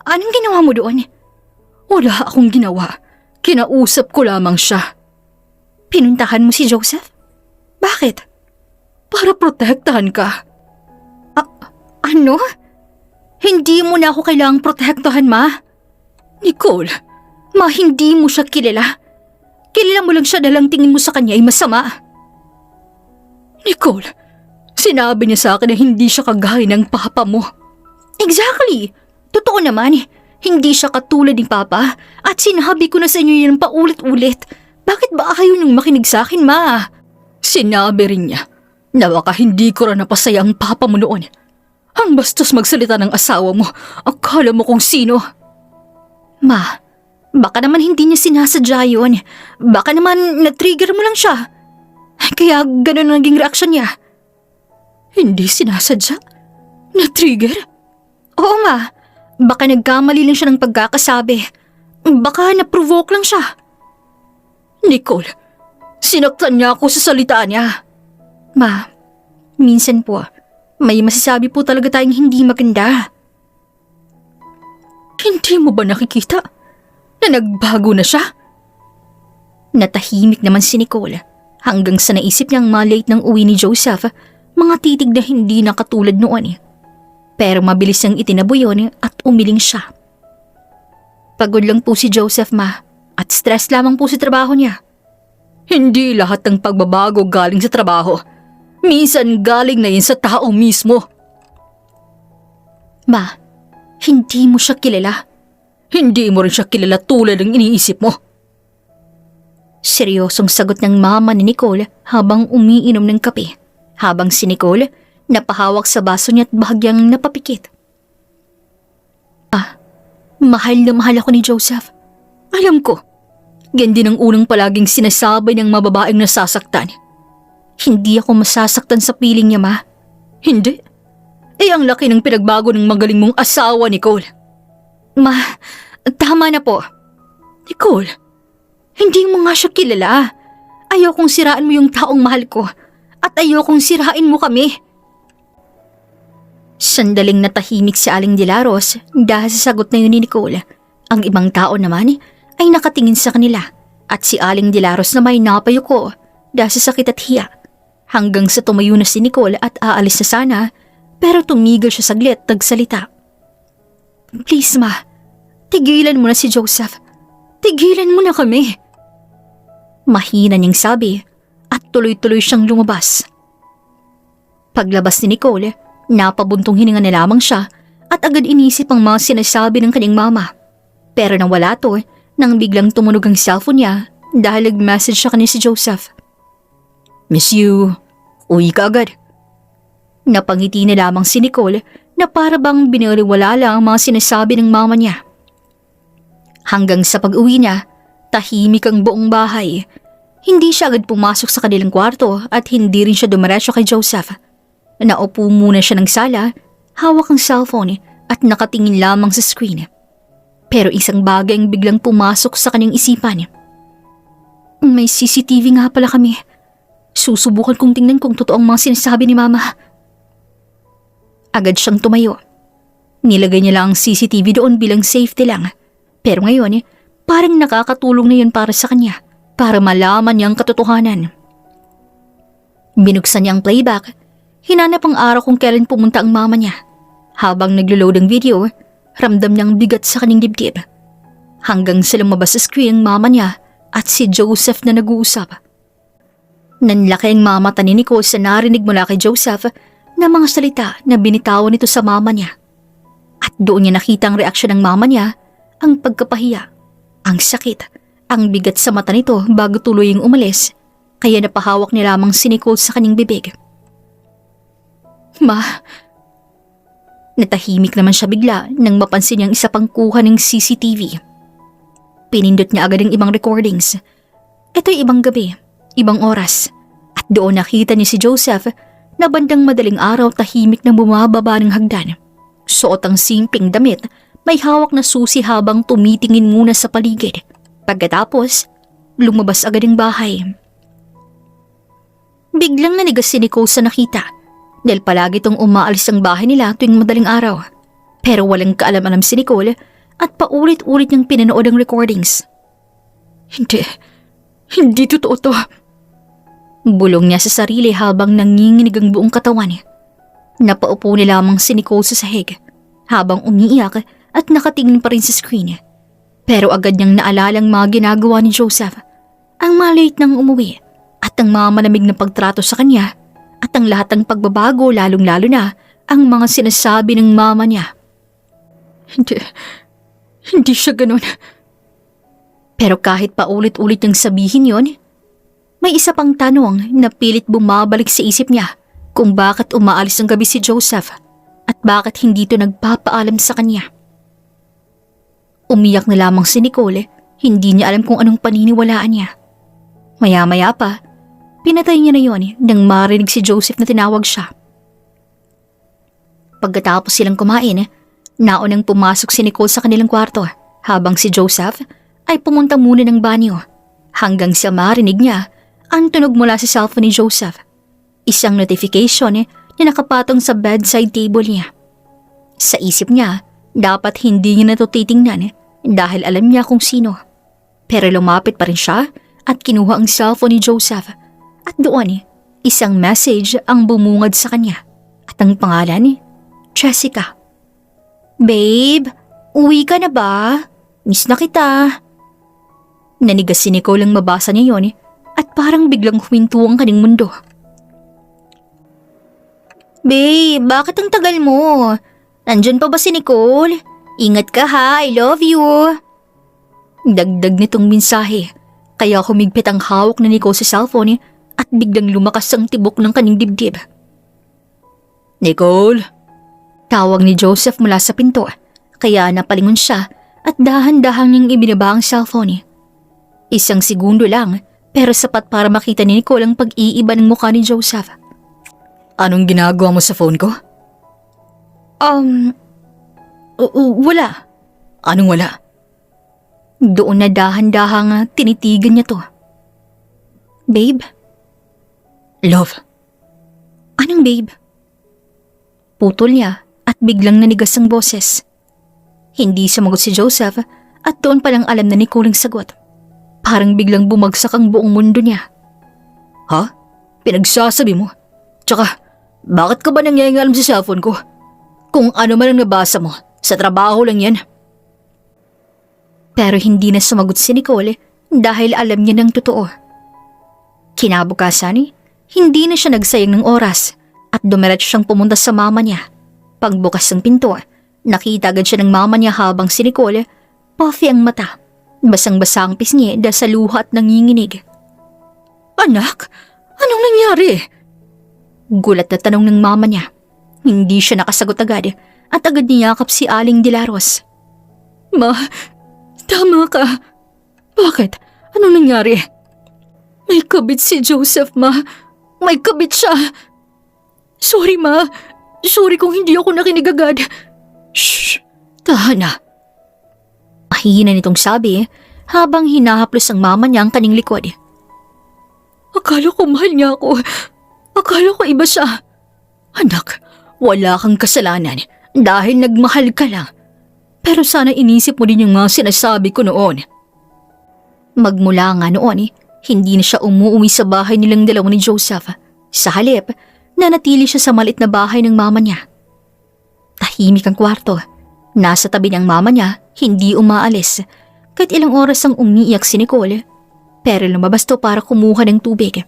anong ginawa mo doon? Wala akong ginawa. Kinausap ko lamang siya. Pinuntahan mo si Joseph? Bakit? Para protektahan ka. Ano? Hindi mo na ako kailangang protektahan, Ma. Nicole, Ma, hindi mo siya kilala. Kilala mo lang siya dahil ang tingin mo sa kanya ay masama. Nicole, sinabi niya sa akin na hindi siya kagaya ng papa mo. Exactly. Totoo naman. Hindi siya katulad ng papa at sinabi ko na sa inyo yan paulit-ulit. Bakit ba ayaw niyong makinig sa akin, Ma? Sinabi rin niya na baka hindi ko rin napasaya ang papa mo noon. Ang bastos magsalita ng asawa mo, akala mo kung sino. Ma, baka naman hindi niya sinasadya yun. Baka naman na-trigger mo lang siya. Kaya ganun ang naging reaksyon niya. Hindi sinasadya? Na-trigger? Oo, Ma. Baka nagkamali lang siya ng pagkakasabi. Baka na-provoke lang siya. Nicole, sinaktan niya ako sa salita niya. Ma, minsan po, may masasabi po talaga tayong hindi maganda. Hindi mo ba nakikita na nagbago na siya? Natahimik naman si Nicole hanggang sa naisip niyang malate ng uwi ni Joseph, mga titig na hindi na katulad noon. Pero mabilis niyang itinaboy yun at umiling siya. Pagod lang po si Joseph, Ma, at stress lamang po sa trabaho niya. Hindi lahat ng pagbabago galing sa trabaho. Minsan galing na yun sa tao mismo. Ma, hindi mo siya kilala. Hindi mo rin siya kilala tulad ng iniisip mo. Seryosong sagot ng mama ni Nicole habang umiinom ng kape. Habang si Nicole napahawak sa baso niya at bahagyang napapikit. Mahal na mahal ako ni Joseph. Alam ko, yan din ang unang palaging sinasabi ng mababaeng nasasaktan. Hindi ako masasaktan sa piling niya, Ma. Hindi. Ang laki ng pinagbago ng magaling mong asawa, Nicole. Ma, tama na po. Nicole, hindi mo nga siya kilala. Ayokong siraan mo yung taong mahal ko at ayokong sirain mo kami. Sandaling natahimik si Aling Dilaros dahil sa sagot na yun ni Nicole. Ang ibang tao naman ay nakatingin sa kanila at si Aling Dilaros na may napayuko dahil sa sakit at hiya. Hanggang sa tumayo na si Nicole at aalis na sana, pero tumigil siya saglit at nagsalita. Please, Ma, tigilan mo na si Joseph. Tigilan mo na kami. Mahina niyang sabi at tuloy-tuloy siyang lumabas. Paglabas ni Nicole, napabuntong hininga na lamang siya at agad inisip ang mga sinasabi ng kanyang mama. Pero nang wala to, nang biglang tumunog ang cellphone niya dahil nag-message siya kanina si Joseph. Miss you, uwi ka agad. Napangiti na lamang si Nicole na para bang binaliwala lang ang mga sinasabi ng mama niya. Hanggang sa pag-uwi niya, tahimik ang buong bahay. Hindi siya agad pumasok sa kanilang kwarto at hindi rin siya dumiretso kay Joseph. Naupo muna siya ng sala, hawak ang cellphone at nakatingin lamang sa screen. Pero isang bagay ang biglang pumasok sa kanyang isipan. May CCTV nga pala kami. Susubukan kong tingnan kung totoo ang mga sinasabi ni Mama. Agad siyang tumayo. Nilagay niya lang ang CCTV doon bilang safety lang. Pero ngayon, parang nakakatulong na yun para sa kanya, para malaman niya ang katotohanan. Binuksan niya ang playback. Hinanap ang araw kung kailan pumunta ang mama niya. Habang naglo-load ang video, ramdam niyang bigat sa kanyang dibdib. Hanggang sa lumabas sa screen ang mama niya at si Joseph na nag-uusap. Nanlaki ang mga mata ni Nicole sa narinig mula kay Joseph na mga salita na binitawan nito sa mama niya. At doon niya nakita ang reaksyon ng mama niya, ang pagkapahiya, ang sakit, ang bigat sa mata nito bago tuluyang umalis, kaya napahawak niya lamang si Nicole sa kanyang bibig. Ma, natahimik naman siya bigla nang mapansin niyang isa pang kuha ng CCTV. Pinindot niya agad ang ibang recordings. Ito'y ibang gabi, ibang oras, at doon nakita niya si Joseph na bandang madaling araw tahimik na bumababa ng hagdan. Suot ang simpleng damit, may hawak na susi habang tumitingin muna sa paligid. Pagkatapos, lumabas agad ng bahay. Biglang nanigas si Nicole sa nakita dahil palagi itong umaalis ang bahay nila tuwing madaling araw. Pero walang kaalam-alam si Nicole at paulit-ulit niyang pinanood ang recordings. Hindi totoo to. Bulong niya sa sarili habang nanginginig ang buong katawan. Napaupo ni lamang si Nicole sa sahig habang umiiyak at nakatingin pa rin sa screen. Pero agad niyang naalalang mga ginagawa ni Joseph, ang malate nang umuwi at ang mga malamig na pagtrato sa kanya at ang lahat ng pagbabago lalong-lalo na ang mga sinasabi ng mama niya. Hindi siya ganun. Pero kahit paulit-ulit niyang sabihin yon, may isa pang tanong na pilit bumabalik sa isip niya kung bakit umaalis ng gabi si Joseph at bakit hindi ito nagpapaalam sa kanya. Umiyak na lamang si Nicole, hindi niya alam kung anong paniniwalaan niya. Maya-maya pa, pinatay niya na yon nang marinig si Joseph na tinawag siya. Pagkatapos silang kumain, naunang pumasok si Nicole sa kanilang kwarto habang si Joseph ay pumunta muna ng banyo hanggang sa marinig niya ang tunog mula sa cellphone ni Joseph. Isang notification na nakapatong sa bedside table niya. Sa isip niya, dapat hindi niya na ito titingnan dahil alam niya kung sino. Pero lumapit pa rin siya at kinuha ang cellphone ni Joseph at doon isang message ang bumungad sa kanya at ang pangalan, Jessica. Babe, uwi ka na ba? Miss na kita. Nanigas si Nicole ang mabasa niya yon at parang biglang huminto ang kanyang mundo. Babe, bakit ang tagal mo? Nandyan pa ba si Nicole? Ingat ka ha, I love you. Dagdag nitong mensahe, kaya humigpit ang hawak ni Nicole sa cellphone at biglang lumakas ang tibok ng kanyang dibdib. Nicole? Tawag ni Joseph mula sa pinto, kaya napalingon siya at dahan-dahang niyang ibinaba ang cellphone. Isang segundo lang, pero sapat para makita ni Nicole ang pag-iiba ng mukha ni Joseph. Anong ginagawa mo sa phone ko? Wala. Anong wala? Doon na dahan-dahang tinitigan niya to. Babe? Love. Anong babe? Putol niya at biglang nanigas ang boses. Hindi sumagot si Joseph at doon palang alam na Nicole ang sagot. Parang biglang bumagsak ang buong mundo niya. Ha? Pinagsasabi mo? Tsaka, bakit ka ba nangyayang sa cellphone ko? Kung ano man ang nabasa mo, sa trabaho lang yan. Pero hindi na sumagot si Nicole dahil alam niya ng totoo. Kinabukasan, hindi na siya nagsayang ng oras at dumiretso siyang pumunta sa mama niya. Pagbukas ng pinto, nakita agad siya ng mama niya habang si Nicole, puffy ang mata. Basang-basa ang pisngi dahil sa luha at nanginginig. Anak, anong nangyari? Gulat na tanong ng mama niya. Hindi siya nakasagot agad at agad niyakap si Aling Dilaros. Ma, tama ka. Bakit? Anong nangyari? May kabit si Joseph, ma. May kabit siya. Sorry, ma. Sorry kung hindi ako nakinig agad. Shh, tahan na. Mahina nitong sabi habang hinahaplos ang mama niya ang kanyang likod. Akala ko mahal niya ako. Akala ko iba siya. Anak, wala kang kasalanan dahil nagmahal ka lang. Pero sana inisip mo din yung mga sinasabi ko noon. Magmula nga noon, hindi na siya umuwi sa bahay nilang dalawa ni Joseph. Sa halip, nanatili siya sa maliit na bahay ng mama niya. Tahimik ang kwarto. Nasa tabi ng mama niya, hindi umaalis. Kahit ilang oras ang umiiyak si Nicole, pero lumabas to para kumuha ng tubig.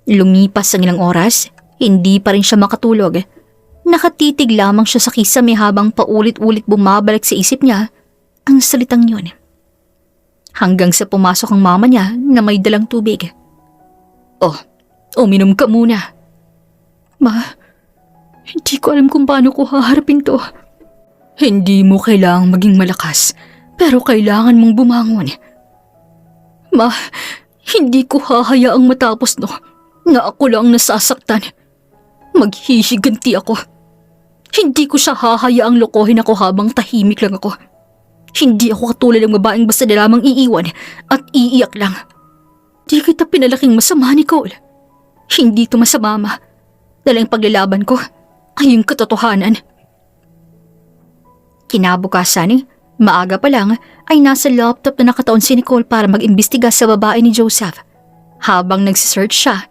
Lumipas ang ilang oras, hindi pa rin siya makatulog. Nakatitig lamang siya sa kisame habang paulit-ulit bumabalik sa isip niya ang salitang yun. Hanggang sa pumasok ang mama niya na may dalang tubig. Oh, uminom ka muna. Ma, hindi ko alam kung paano ko haharapin to. Hindi mo kailangang maging malakas, pero kailangan mong bumangon. Ma, hindi ko hahayaang matapos na ako lang nasasaktan. Maghihiganti ako. Hindi ko siya hahayaang lokohin ako habang tahimik lang ako. Hindi ako katulad ng babaeng basta na lamang iiwan at iiyak lang. Di kita pinalaking masama, Nicole. Hindi to masama, Ma. Dahil ang paglalaban ko ay yung katotohanan. Kinabukasan, maaga pa lang ay nasa laptop na nakataon si Nicole para mag-imbestiga sa babae ni Joseph. Habang nagsisearch siya,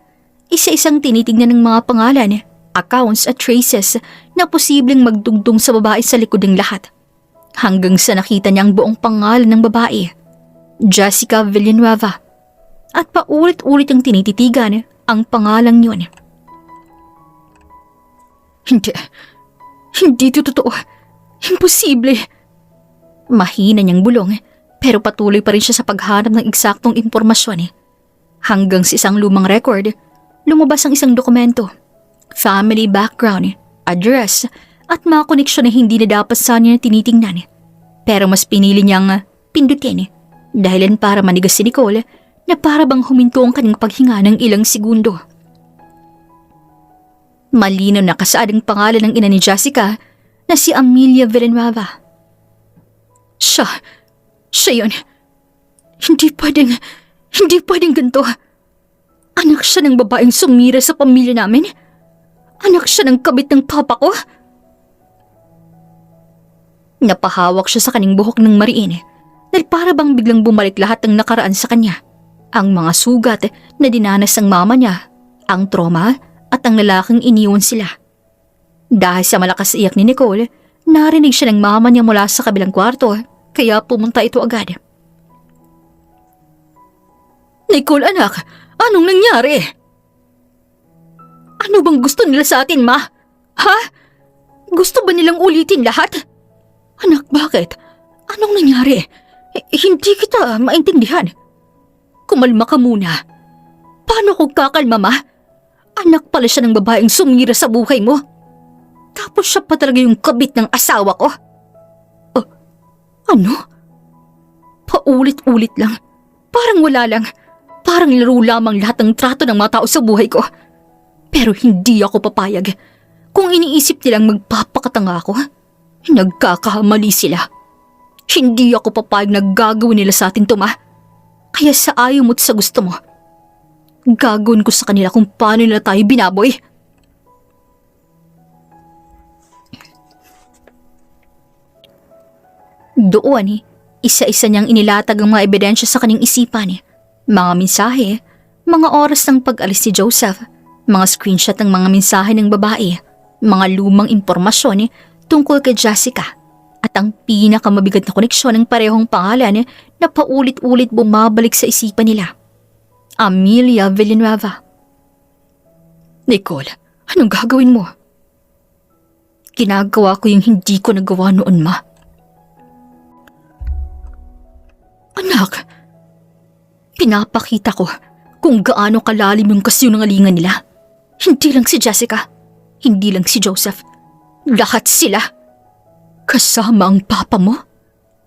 isa-isang tinitignan ng mga pangalan, accounts at traces na posibleng magdugtong sa babae sa likod ng lahat. Hanggang sa nakita niya ang buong pangalan ng babae, Jessica Villanueva. At paulit-ulit ang tinititigan ang pangalang yun. Hindi ito totoo. Imposible. Mahina niyang bulong pero patuloy pa rin siya sa paghanap ng eksaktong impormasyon. Hanggang sa isang lumang record, lumabas ang isang dokumento, family background, address, at mga koneksyon na hindi na dapat sa niya tinitingnan. Pero mas pinili niyang pindutin dahilan para manigas si Nicole na para bang huminto ang kanyang paghinga ng ilang segundo. Malinaw na kasaad ang pangalan ng ina ni Jessica na si Amelia Villanueva. Siya yun. Hindi pwedeng ganito. Anak siya ng babaeng sumira sa pamilya namin. Anak siya ng kabit ng papa ko. Napahawak siya sa kaning buhok ng mariin dahil para bang biglang bumalik lahat ng nakaraan sa kanya. Ang mga sugat na dinanas ng mama niya, ang trauma at ang lalaking iniwan sila. Dahil sa malakas iyak ni Nicole, narinig siya ng mama niya mula sa kabilang kwarto kaya pumunta ito agad. Nicole anak, anong nangyari? Ano bang gusto nila sa atin, Ma? Ha? Gusto ba nilang ulitin lahat? Anak, bakit? Anong nangyari? Hindi kita maintindihan. Kumalma ka muna. Paano ko kakalma, Ma? Anak pala siya ng babaeng sumira sa buhay mo. Tapos siya pa talaga yung kabit ng asawa ko. Ano? Paulit-ulit lang. Parang wala lang. Parang laro lamang lahat ng trato ng mga tao sa buhay ko. Pero hindi ako papayag. Kung iniisip nilang magpapakatanga ako, nagkakamali sila. Hindi ako papayag na gagawin nila sa atin to, Ma. Kaya sa ayaw mo't sa gusto mo, gagawin ko sa kanila kung paano nila tayo binaboy. Doon, isa-isa niyang inilatag ang mga ebidensya sa kanyang isipan. Mga mensahe, mga oras ng pag-alis ni Joseph, mga screenshot ng mga mensahe ng babae, mga lumang impormasyon tungkol kay Jessica, at ang pinakamabigat na koneksyon ng parehong pangalan na paulit-ulit bumabalik sa isipan nila. Amelia Villanueva. Nicole, anong gagawin mo? Ginagawa ko yung hindi ko nagawa noon, Ma. Anak, pinapakita ko kung gaano kalalim yung kasinungalingan nila. Hindi lang si Jessica, hindi lang si Joseph. Lahat sila. Kasama ang papa mo?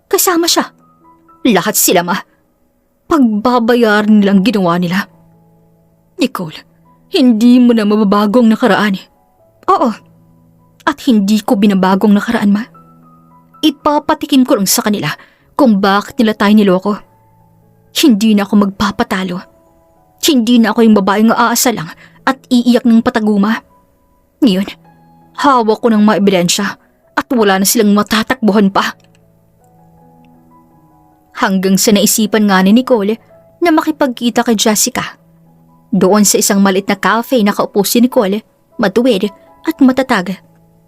Kasama siya. Lahat sila, Ma. Pagbabayaran nilang ginawa nila. Nicole, hindi mo na mababago ang nakaraan. Oo. At hindi ko binabagong nakaraan, Ma. Ipapatikim ko lang sa kanila kung bakit nila tayo niloko. Hindi na ako magpapatalo. Hindi na ako yung babaeng aasa lang at iiyak ng pataguma. Ngayon, hawak ko ng mga ebidensya at wala na silang matatakbuhan pa. Hanggang sa naisipan nga ni Nicole na makipagkita kay Jessica. Doon sa isang maliit na cafe nakaupo si Nicole, matuwid at matatag.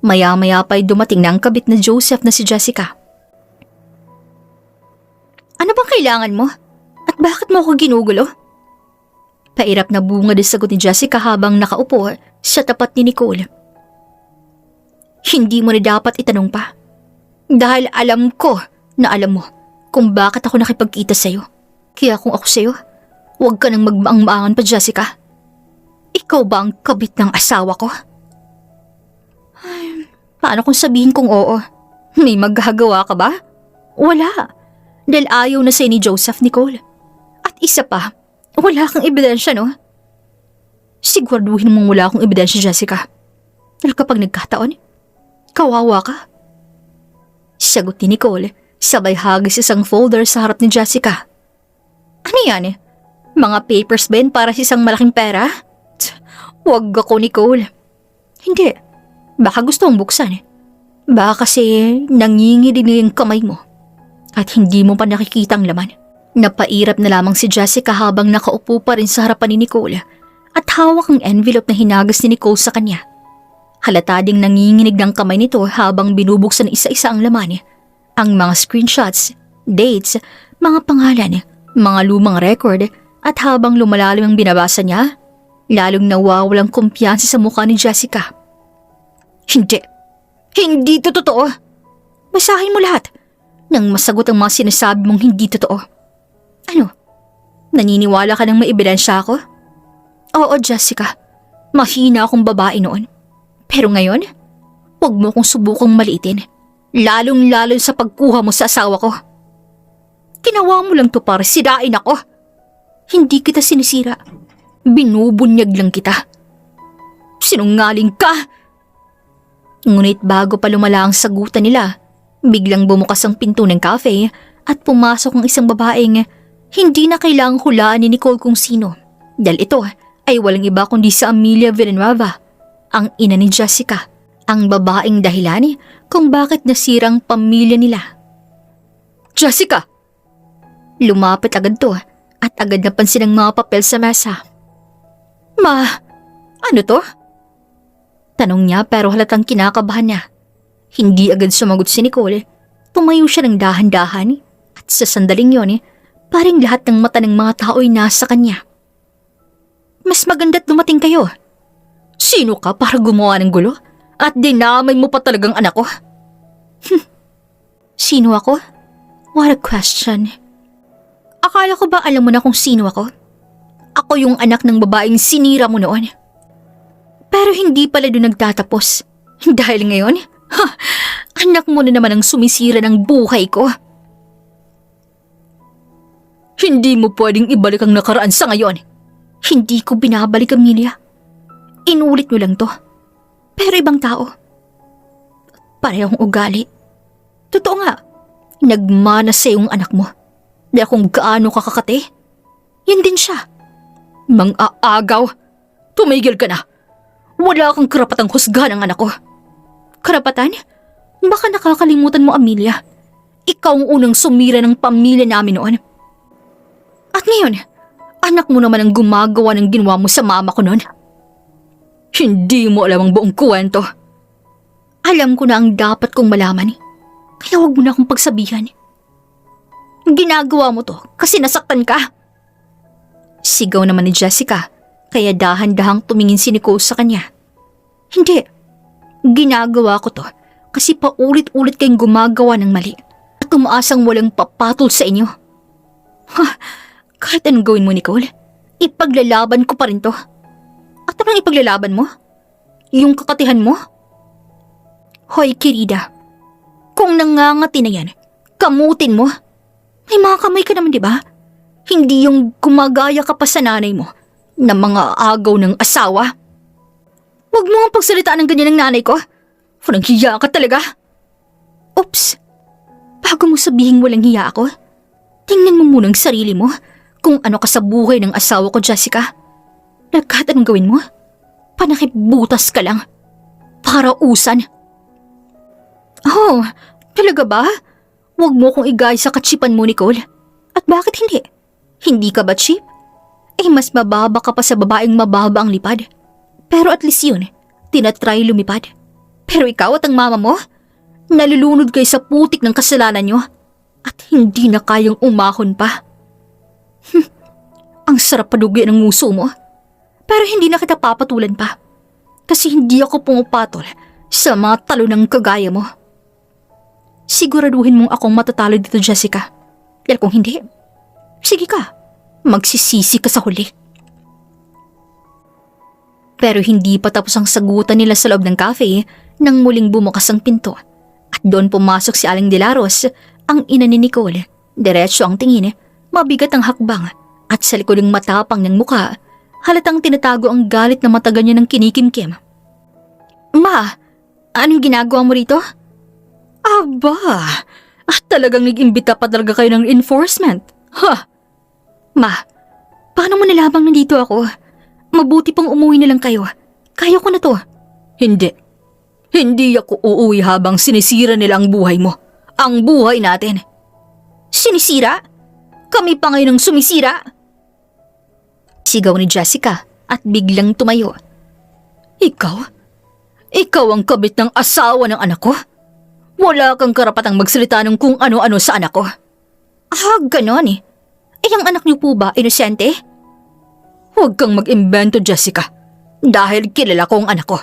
Maya-maya pa'y dumating na ang kabit na Joseph na si Jessica. Ano bang kailangan mo? At bakit mo ako ginugulo? Pairap na bunga din sagot ni Jessica habang nakaupo sa tapat ni Nicole. Hindi mo na dapat itanong pa. Dahil alam ko na alam mo kung bakit ako nakipagkita sa'yo. Kaya kung ako sa'yo, huwag ka nang magmaang-maangan pa, Jessica. Ikaw ba ang kabit ng asawa ko? Ay, paano kung sabihin kong oo? May magagawa ka ba? Wala. Dahil ayaw na sa'yo ni Joseph, Nicole. At isa pa, wala kang ebidensya, no? Siguraduhin mong wala akong ebidensya, Jessica. Dahil kapag nagkataon, Kawawa ka? Sagot ni Nicole, sabay hagis isang folder sa harap ni Jessica. Ano yan? Mga papers ba yun para sa isang malaking pera? Huwag ako, Nicole. Hindi. Baka gusto mong buksan. Baka kasi nanginginig yung kamay mo at hindi mo pa nakikita ang laman. Napairap na lamang si Jessica habang nakaupo pa rin sa harapan ni Nicole at hawak ang envelope na hinagas ni Nicole sa kanya. Halata ding nanginginig ng kamay nito habang binubuksan isa-isa ang laman. Ang mga screenshots, dates, mga pangalan, mga lumang record at habang lumalalim ang binabasa niya, lalong nawawalang kumpiyansa sa mukha ni Jessica. Hindi. Hindi to totoo. Basahin mo lahat nang masagot ang mga sinasabi mong hindi totoo. Ano? Naniniwala ka ng may ebidensya ako? Oo, Jessica. Mahina akong babae noon. Pero ngayon, huwag mo kong subukang maliitin. Lalong-lalo sa pagkuha mo sa asawa ko. Ginawa mo lang to para sirain ako. Hindi kita sinisira. Binubunyag lang kita. Sinungaling ka! Ngunit bago pa lumala ang sagutan nila, biglang bumukas ang pinto ng cafe at pumasok ang isang babaeng hindi na kailangang hulaan ni Nicole kung sino. Dahil ito ay walang iba kundi si Amelia Villanueva, ang ina ni Jessica, ang babaeng dahilan kung bakit nasirang pamilya nila. Jessica! Lumapit agad to at agad napansin ang mga papel sa mesa. Ma, ano to? Tanong niya pero halatang kinakabahan niya. Hindi agad sumagot si Nicole. Tumayo siya ng dahan-dahan at sa sandaling yon, parang lahat ng mata ng mga tao ay nasa kanya. Mas maganda't dumating kayo. Sino ka para gumawa ng gulo? At dinamay mo pa talagang anak ko? Sino ako? What a question. Akala ko ba alam mo na kung sino ako? Ako yung anak ng babaeng sinira mo noon. Pero hindi pala doon nagtatapos. Dahil ngayon, anak mo na naman ang sumisira ng buhay ko. Hindi mo pwedeng ibalik ang nakaraan sa ngayon. Hindi ko binabalik, Amelia. Inulit mo lang to. Pero ibang tao. Parehong ugali. Totoo nga, nagmana sa iyong anak mo. Dahil kung gaano ka kakate, yan din siya. Mang-aagaw, tumigil ka na. Wala kang karapatang husgahan ang anak ko. Karapatan? Baka nakakalimutan mo, Amelia. Ikaw ang unang sumira ng pamilya namin noon. At ngayon, anak mo naman ang gumagawa ng ginawa mo sa mama ko noon. Hindi mo alam ang buong kwento. Alam ko na ang dapat kong malaman. Kaya huwag mo na akong pagsabihan. Ginagawa mo to kasi nasaktan ka. Sigaw naman ni Jessica. Kaya dahan-dahang tumingin si Nicole sa kanya. Hindi. Ginagawa ko to kasi paulit-ulit kayong gumagawa ng mali at umaasang walang papatol sa inyo. Kahit anong gawin mo, Nicole, ipaglalaban ko pa rin to. At anong ipaglalaban mo? Yung kakatihan mo? Hoy, Kirida. Kung nangangati na yan, kamutin mo. May mga kamay ka naman, di ba? Hindi yung gumagaya ka pa sa nanay mo na mga agaw ng asawa. Huwag mo ang pagsalitaan ng ganyan ng nanay ko. Walang hiya ka talaga. Oops. Bago mo sabihin walang hiya ako, tingnan mo muna ang sarili mo kung ano ka sa buhay ng asawa ko, Jessica. Na kahit anong gawin mo, panakibutas ka lang. Para usan. Oh, talaga ba? Huwag mo kong igay sa katsipan mo, Nicole. At bakit hindi? Hindi ka ba cheap? Eh mas mababa ka pa sa babaeng mababa ang lipad. Pero at least yun, tinatry lumipad. Pero ikaw at ang mama mo, nalulunod kayo sa putik ng kasalanan nyo at hindi na kayang umahon pa. Ang sarap padugi ng nguso mo. Pero hindi na kita papatulan pa. Kasi hindi ako pumapatol sa mga talo ng kagaya mo. Siguraduhin mong akong matatalo dito, Jessica. Dahil kung hindi, sige ka. Magsisisi ka sa huli. Pero hindi pa tapos ang sagutan nila sa loob ng cafe nang muling bumukas ang pinto. At doon pumasok si Aling Delaros, ang ina ni Nicole. Diretso ang tingin, mabigat ang hakbang, at sa likod ng matapang ng mukha, halatang tinatago ang galit na matagal niya ng kinikimkim. Ma, Anong ginagawa mo rito? Aba, talagang nag-imbita pa talaga kayo ng enforcement. Ha? Ma, paano mo nalabang nandito ako? Mabuti pang umuwi na lang kayo. Kaya ko na to. Hindi. Hindi ako uuwi habang sinisira nila ang buhay mo. Ang buhay natin. Sinisira? Kami pa ngayon ang sumisira? Sigaw ni Jessica at biglang tumayo. Ikaw? Ikaw ang kabit ng asawa ng anak ko? Wala kang karapatang magsalita ng kung ano-ano sa anak ko. Ganon eh. Ang anak niyo po ba, inosente? Huwag kang mag-imbento, Jessica. Dahil kilala ko ang anak ko.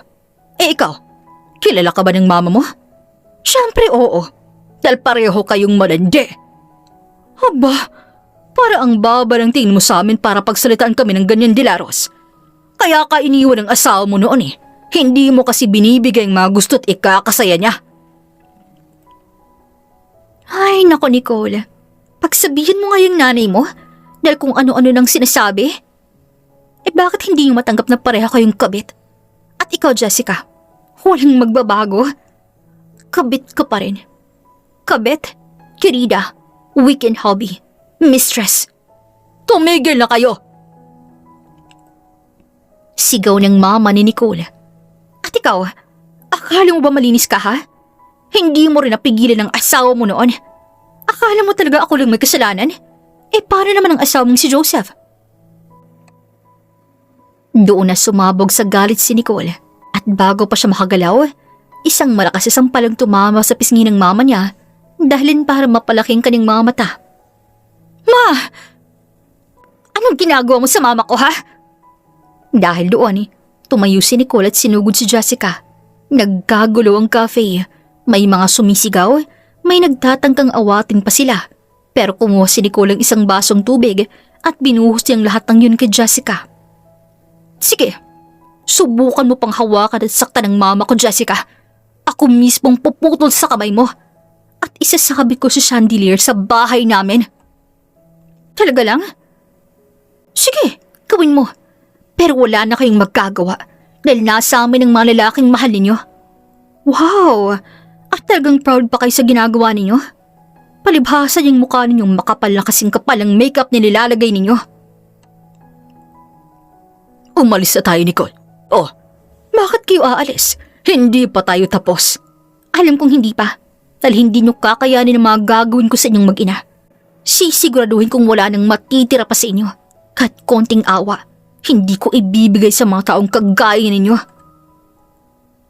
Ikaw, kilala ka ba ng mama mo? Siyempre oo. Dahil pareho kayong malandi. Aba, para ang baba ng tingin mo sa amin para pagsalitaan kami ng ganyan, Dilaros. Kaya ka iniwan ng asawa mo noon eh. Hindi mo kasi binibigay ang mga gusto't ikakasaya niya. Ay, nako Nicole. Pagsabihin mo nga yung nanay mo dahil kung ano-ano nang sinasabi. Bakit hindi yung matanggap na pareha kayong kabit? At ikaw, Jessica, walang magbabago. Kabit ka pa rin. Kabit, querida, weekend hobby, mistress. Tumigil na kayo! Sigaw ng mama ni Nicole. At ikaw, akala mo ba malinis ka ha? Hindi mo rin napigilan ang asawa mo noon. Akala mo talaga ako lang may kasalanan? Paano naman ang asawa mong si Joseph? Doon na sumabog sa galit si Nicole at bago pa siya makagalaw, isang malakas sampalang tumama sa pisngi ng mama niya dahilan para mapalaking kanyang mga mata. Ma! Anong ginagawa mo sa mama ko ha? Dahil doon, tumayo si Nicole at sinugod si Jessica. Nagkagulo ang cafe. May mga sumisigaw, may nagtatangkang awatin pa sila. Pero kumuha si Nicole ng isang basong tubig at binuhos niyang lahat ng yun kay Jessica. Sige, subukan mo pang hawakan at saktan ng mama ko, Jessica. Ako mismong puputol sa kamay mo at isasabi ko sa chandelier sa bahay namin. Talaga lang? Sige, gawin mo. Pero wala na kayong magkagawa dahil nasa amin ang mga lalaking mahal ninyo. Wow! At talagang proud pa kayo sa ginagawa ninyo? Palibhasa yung mukha ninyong makapal na kasing kapal ang makeup na nilalagay ninyo. Umalis na tayo, Nicole. Oh, bakit kayo aalis? Hindi pa tayo tapos. Alam kong hindi pa. Dahil hindi nyo kakayanin ang mga gagawin ko sa inyong mag-ina. Sisiguraduhin kong wala nang matitira pa sa inyo. Kahit konting awa, hindi ko ibibigay sa mga taong kagaya ninyo.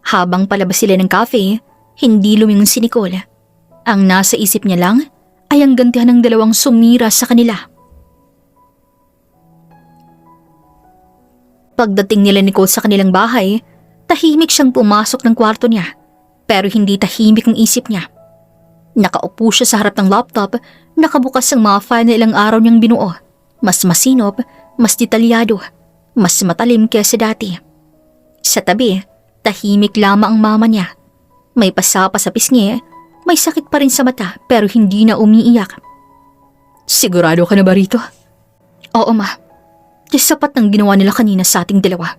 Habang palabas sila ng cafe, hindi lumingon si Nicole. Ang nasa isip niya lang ay ang gantihan ng dalawang sumira sa kanila. Pagdating nila Nicole sa kanilang bahay, tahimik siyang pumasok ng kwarto niya. Pero hindi tahimik ang isip niya. Nakaupo siya sa harap ng laptop, nakabukas ang mga file na ilang araw niyang binuo. Mas masinop, mas detalyado, mas matalim kaysa dati. Sa tabi, tahimik lamang ang mama niya. May pasapa sa pisngi, may sakit pa rin sa mata pero hindi na umiiyak. Sigurado ka na ba rito? Oo ma, sapat ng ginawa nila kanina sa ating dalawa.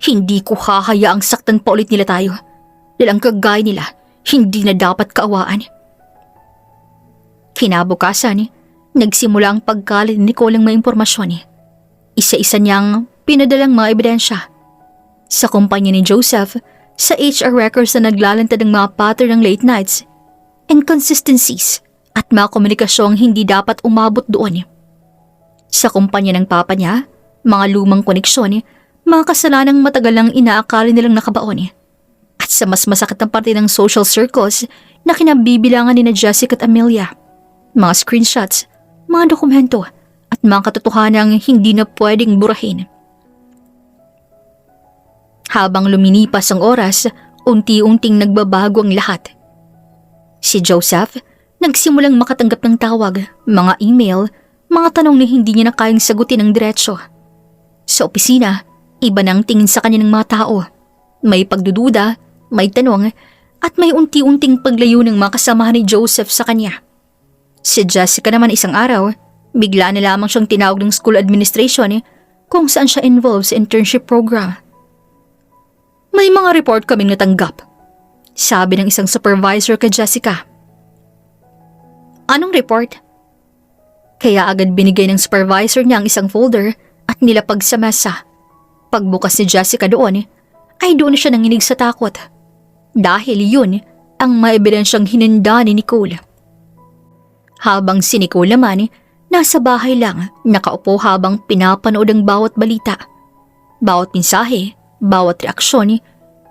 Hindi ko hahayaang saktan pa ulit nila tayo. Dahil ang kagaya nila, hindi na dapat kaawaan. Kinabukasan, nagsimula ang pagkalat ni Nicole ng mga impormasyon. Isa-isa niyang pinadalang mga ebidensya. Sa kumpanya ni Joseph, sa HR records na naglalantad ng mga pattern ng late nights, inconsistencies at mga komunikasyong hindi dapat umabot doon. Sa kumpanya ng papa niya, mga lumang koneksyon, mga kasalanang matagal lang inaakala nilang nakabaon. At sa mas masakit na parte ng social circles na kinabibilangan ni na Jessica at Amelia, mga screenshots, mga dokumento at mga katotohanang hindi na pwedeng burahin. Habang lumilipas ang oras, unti-unting nagbabago ang lahat. Si Joseph, nagsimulang makatanggap ng tawag, mga email, mga tanong na hindi niya na kayang sagutin ng diretsyo. Sa opisina, iba nang tingin sa kanya ng mga tao. May pagdududa, may tanong, at may unti-unting paglayo ng mga kasamahan ni Joseph sa kanya. Si Jessica naman isang araw, bigla na lamang siyang tinawag ng school administration kung saan siya involved sa internship program. May mga report kaming natanggap. Sabi ng isang supervisor kay Jessica. Anong report? Kaya agad binigay ng supervisor niya ang isang folder at nilapag sa mesa. Pagbukas ni Jessica doon, ay doon siya nanginig sa takot. Dahil yun ang maebidensyang hinanda ni Nicole. Habang si Nicole naman, nasa bahay lang, nakaupo habang pinapanood ang bawat balita. Bawat mensahe, bawat reaksyon,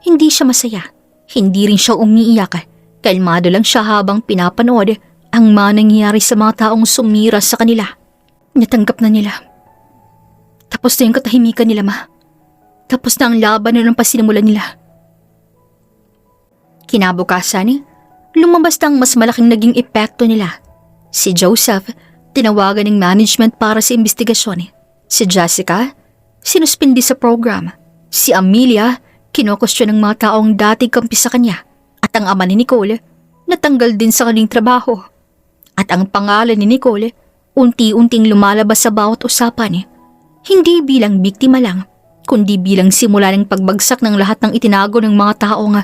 hindi siya masaya. Hindi rin siya umiiyak. Kalmado lang siya habang pinapanood ang mga nangyayari sa mga taong sumira sa kanila. Natanggap na nila. Tapos na yung katahimikan nila, ma. Tapos na ang laban na ng pasinimulan nila. Kinabukasan, lumabas na ang mas malaking naging epekto nila. Si Joseph, tinawagan ng management para sa investigasyon. Si Jessica, sinuspindi sa program. Si Amelia, kinokostyon ng mga taong dating kampi sa kanya. At ang ama ni Nicole, natanggal din sa kanyang trabaho. At ang pangalan ni Nicole, unti-unting lumalabas sa bawat usapan. Hindi bilang biktima lang, kundi bilang simula ng pagbagsak ng lahat ng itinago ng mga taong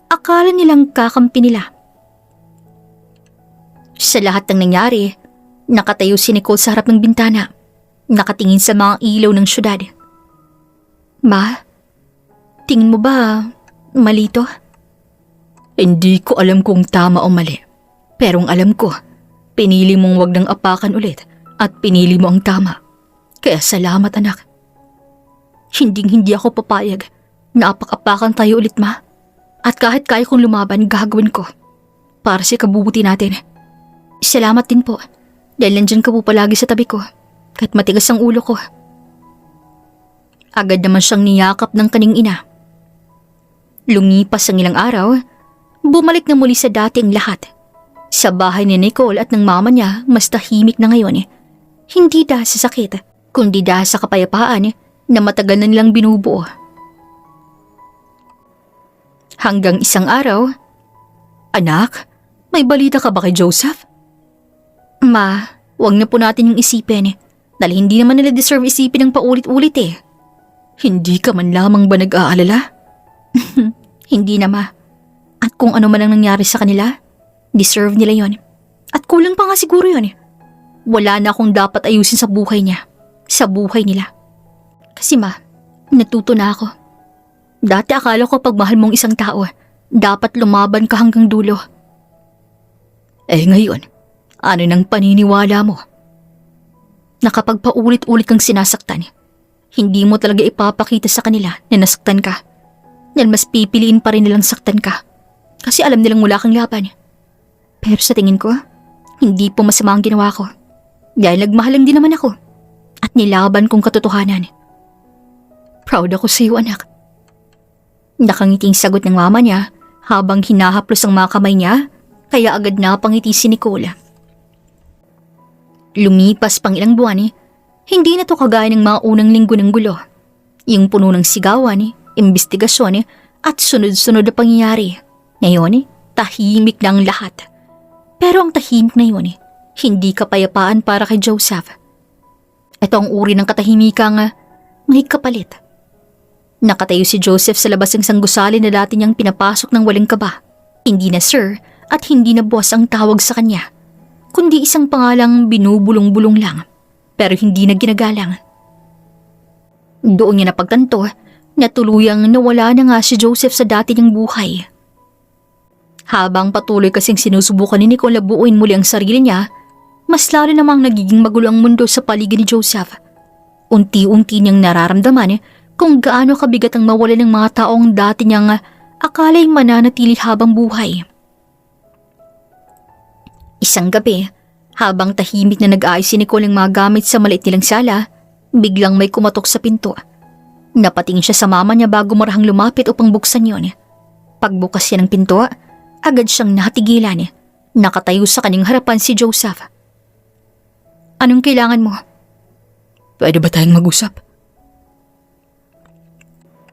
akala nilang kakampi nila. Sa lahat ng nangyari, nakatayo si Nicole sa harap ng bintana, nakatingin sa mga ilaw ng syudad. Ma, tingin mo ba mali to? Hindi ko alam kung tama o mali. Pero ang alam ko, pinili mong wag nang apakan ulit at pinili mo ang tama. Kaya salamat, anak. Hindi ako papayag na apak-apakan tayo ulit, ma. At kahit kaya kong lumaban, gagawin ko. Para sa kabubuti natin. Salamat din po. Dahil nandyan ka po palagi sa tabi ko. Kahit matigas ang ulo ko. Agad naman siyang niyakap ng kaning ina. Lumipas ang ilang araw, bumalik na muli sa dating lahat. Sa bahay ni Nicole at ng mama niya, mas tahimik na ngayon. Hindi dahil sa sakit, kundi dahil sa kapayapaan na matagal na nilang binubuo. Hanggang isang araw, Anak, may balita ka ba kay Joseph? Ma, wag na po natin yung isipin. Dahil hindi naman nila deserve isipin ng paulit-ulit eh. Hindi ka man lamang ba nag-aalala? Hindi na, ma. At kung ano man ang nangyari sa kanila, deserve nila yon. At kulang pa nga siguro yon. Wala na akong dapat ayusin sa buhay niya. Sa buhay nila. Kasi ma, natuto na ako. Dati akala ko pag mahal mong isang tao, dapat lumaban ka hanggang dulo. Eh ngayon, ano nang paniniwala mo? Na kapag paulit-ulit kang sinasaktan, hindi mo talaga ipapakita sa kanila na nasaktan ka. Dahil mas pipiliin pa rin nilang saktan ka. Kasi alam nilang wala kang laban. Pero sa tingin ko, hindi po masama ang ginawa ko. Dahil nagmahalang din naman ako. At nilaban kong katotohanan. Proud ako sa iyo, anak. Nakangiting sagot ng mama niya habang hinahaplos ang mga kamay niya, kaya agad napangiti si Nicole. Lumipas pang ilang buwan, hindi na to kagaya ng mga unang linggo ng gulo. Yung puno ng sigawan, investigasyon at sunod-sunod na pangyayari. Ngayon, tahimik na ang lahat. Pero ang tahimik na yun, hindi kapayapaan para kay Joseph. Ito ang uri ng katahimikang may kapalit. Nakatayo si Joseph sa labas ng isang gusali na dati niyang pinapasok ng walang kaba. Hindi na sir at hindi na boss ang tawag sa kanya, kundi isang pangalang binubulong-bulong lang, pero hindi na ginagalang. Doon niya napagtanto na tuluyang nawala na nga si Joseph sa dati niyang buhay. Habang patuloy kasing sinusubukan ni Nicole na buuin muli ang sarili niya, mas lalo namang nagiging magulo ang mundo sa paligid ni Joseph. Unti-unti niyang nararamdaman kung gaano kabigat ang mawala ng mga taong dati niyang akala'y mananatili habang buhay. Isang gabi, habang tahimik na nag-aayos si Nicole ng mga gamit sa maliit nilang sala, biglang may kumatok sa pinto. Napatingin siya sa mama niya bago marahang lumapit upang buksan yon. Pagbukas niya ng pinto, agad siyang natigilan. Nakatayo sa kanyang harapan si Joseph. Anong kailangan mo? Pwede ba tayong mag-usap?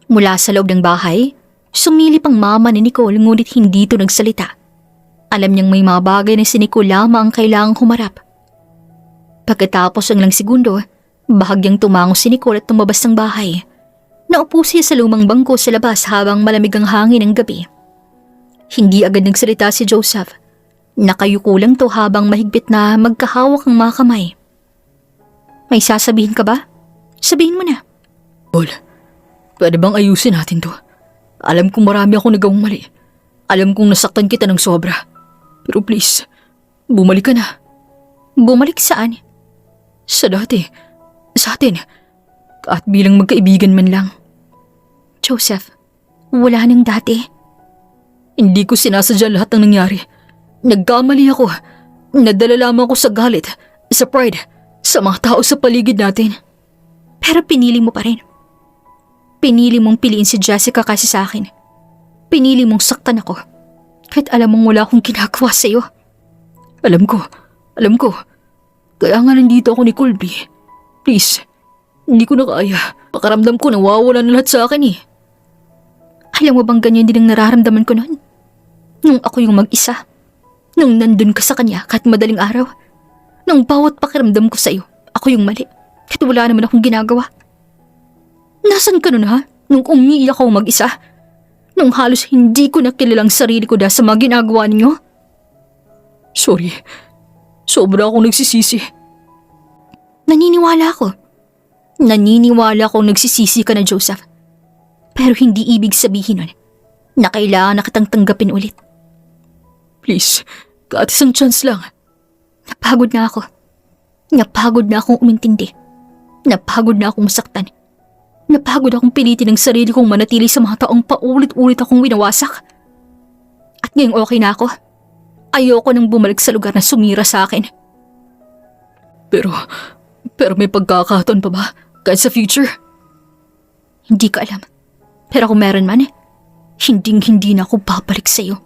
Mula sa loob ng bahay, sumilip ang mama ni Nicole ngunit hindi ito nagsalita. Alam niyang may mga bagay na si Nicole lamang ang kailangang humarap. Pagkatapos ng ilang segundo, bahagyang tumango si Nicole at tumabas ng bahay. Naupo siya sa lumang bangko sa labas habang malamig ang hangin ng gabi. Hindi agad nagsalita si Joseph. Nakayuko lang to habang mahigpit na magkahawak ang mga kamay. May sasabihin ka ba? Sabihin mo na. Paul, pwede bang ayusin natin to? Alam kong marami akong nagawang mali. Alam kong nasaktan kita ng sobra. Pero please, bumalik ka na. Bumalik saan? Sa dati. Sa atin. At bilang magkaibigan man lang. Joseph, wala nang dati. Hindi ko sinasadya lahat ng nangyari. Nagkamali ako. Nadala lamang ako sa galit, sa pride, sa mga tao sa paligid natin. Pero pinili mo pa rin. Pinili mong piliin si Jessica kasi sa akin. Pinili mong saktan ako. Kahit alam mong wala akong ginagawa sa'yo. Alam ko. Kaya nga nandito ako ni Colby. Please, hindi ko na kaya. Pakaramdam ko nawawala na lahat sa akin eh. Alam mo bang ganyan din ang nararamdaman ko noon? Nung ako yung mag-isa. Nung nandun ka sa kanya kahit madaling araw. Nung bawat pakiramdam ko sa'yo, ako yung mali. Kahit wala naman akong ginagawa. Nasaan ka nun ha? Nung umiiyak ako mag-isa? Nung halos hindi ko nakilalang sarili ko dahil sa mga ginagawa ninyo? Sorry. Sobra akong nagsisisi. Naniniwala akong nagsisisi ka na, Joseph. Pero hindi ibig sabihin nun na kailangan na kitang tanggapin ulit. Please, kahit isang chance lang. Napagod na ako. Napagod na akong umintindi. Napagod na akong masaktan. Napagod akong pilitin ang sarili kong manatili sa mga taong paulit-ulit akong winawasak. At ngayong okay na ako. Ayoko nang bumalik sa lugar na sumira sa akin. Pero may pagkakataon pa ba? Kahit sa future? Hindi ko alam. Pero kung meron man, hindi na ako babalik sa'yo.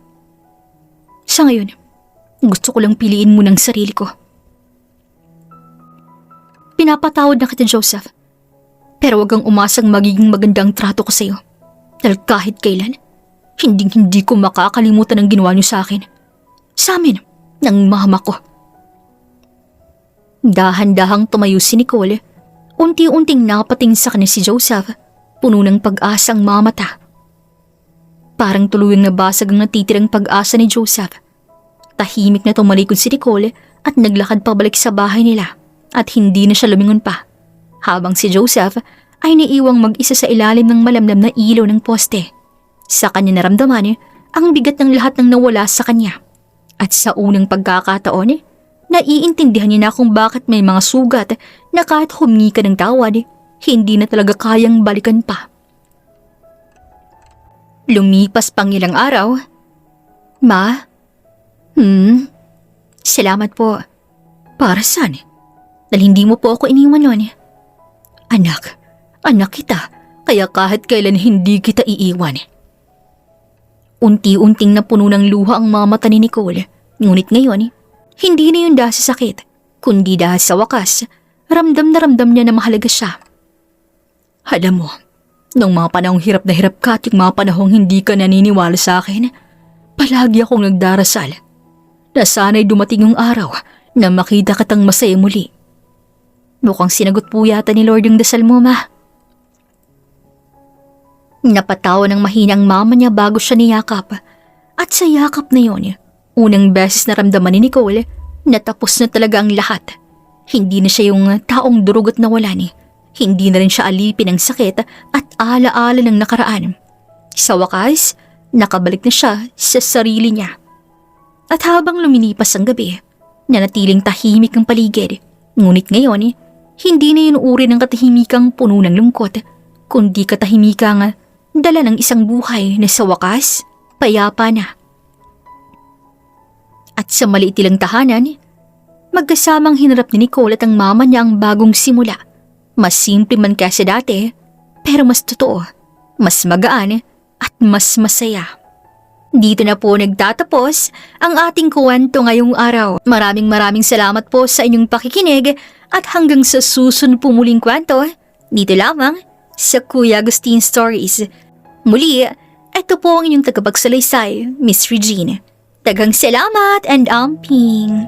Sa ngayon, gusto ko lang piliin muna ang sarili ko. Pinapatawad na kita, Joseph. Pero wag kang umasang magiging magandang trato ko sa'yo. Dahil kahit kailan, hindi ko makakalimutan ang ginawa niyo sa akin. Sa amin, ng mama ko. Dahan-dahang tumayo si Nicole. Unti-unting napating sa kanya si Joseph. Puno ng pag-asang mga mata. Parang tuluyang nabasag ang natitirang pag-asa ni Joseph. Tahimik na tumalikod si Nicole at naglakad pabalik sa bahay nila at hindi na siya lumingon pa. Habang si Joseph ay naiwang mag-isa sa ilalim ng malamlam na ilaw ng poste. Sa kanya naramdaman ang bigat ng lahat ng nawala sa kanya. At sa unang pagkakataon, naiintindihan niya na kung bakit may mga sugat na kahit humingi ka ng tawad, hindi na talaga kayang balikan pa. Lumipas pang ilang araw. Ma? Salamat po. Para saan? Dahil hindi mo po ako iniwan noon. Anak kita, kaya kahit kailan hindi kita iiwan. Unti-unting napuno ng luha ang mga mata ni Nicole. Ngunit ngayon, hindi na yun dahil sa sakit, kundi dahil sa wakas, ramdam na ramdam niya na mahalaga siya. Alam mo, nung mga panahong hirap na hirap ka at yung mga panahong hindi ka naniniwala sa akin, palagi akong nagdarasal na sana'y dumating yung araw na makita kitang masaya muli. Mukhang sinagot po yata ni Lord yung dasal mo, Ma. Napatawa ng mahinang mama niya bago siya niyakap. At sa yakap na yon, unang beses naramdaman ni Nicole na tapos na talaga ang lahat. Hindi na siya yung taong durog at nawalan. Hindi na rin siya alipin ng sakit at alaala ng nakaraan. Sa wakas, nakabalik na siya sa sarili niya. At habang lumilipas ang gabi, nanatiling tahimik ang paligid. Ngunit ngayon, hindi na yun uri ng katahimikang puno ng lungkot, kundi katahimikang dala ng isang buhay na sa wakas, payapa na. At sa maliit nilang tahanan, magkasamang hinarap ni Nicole at ang mama niya ang bagong simula. Mas simple man kasi dati, pero mas totoo, mas magaan at mas masaya. Dito na po nagtatapos ang ating kwento ngayong araw. Maraming salamat po sa inyong pakikinig at hanggang sa susunod po muling kwento, dito lamang sa Kuya Agustin Stories. Muli, ito po ang inyong tagapagsalaysay, Miss Regine. Daghang salamat and amping.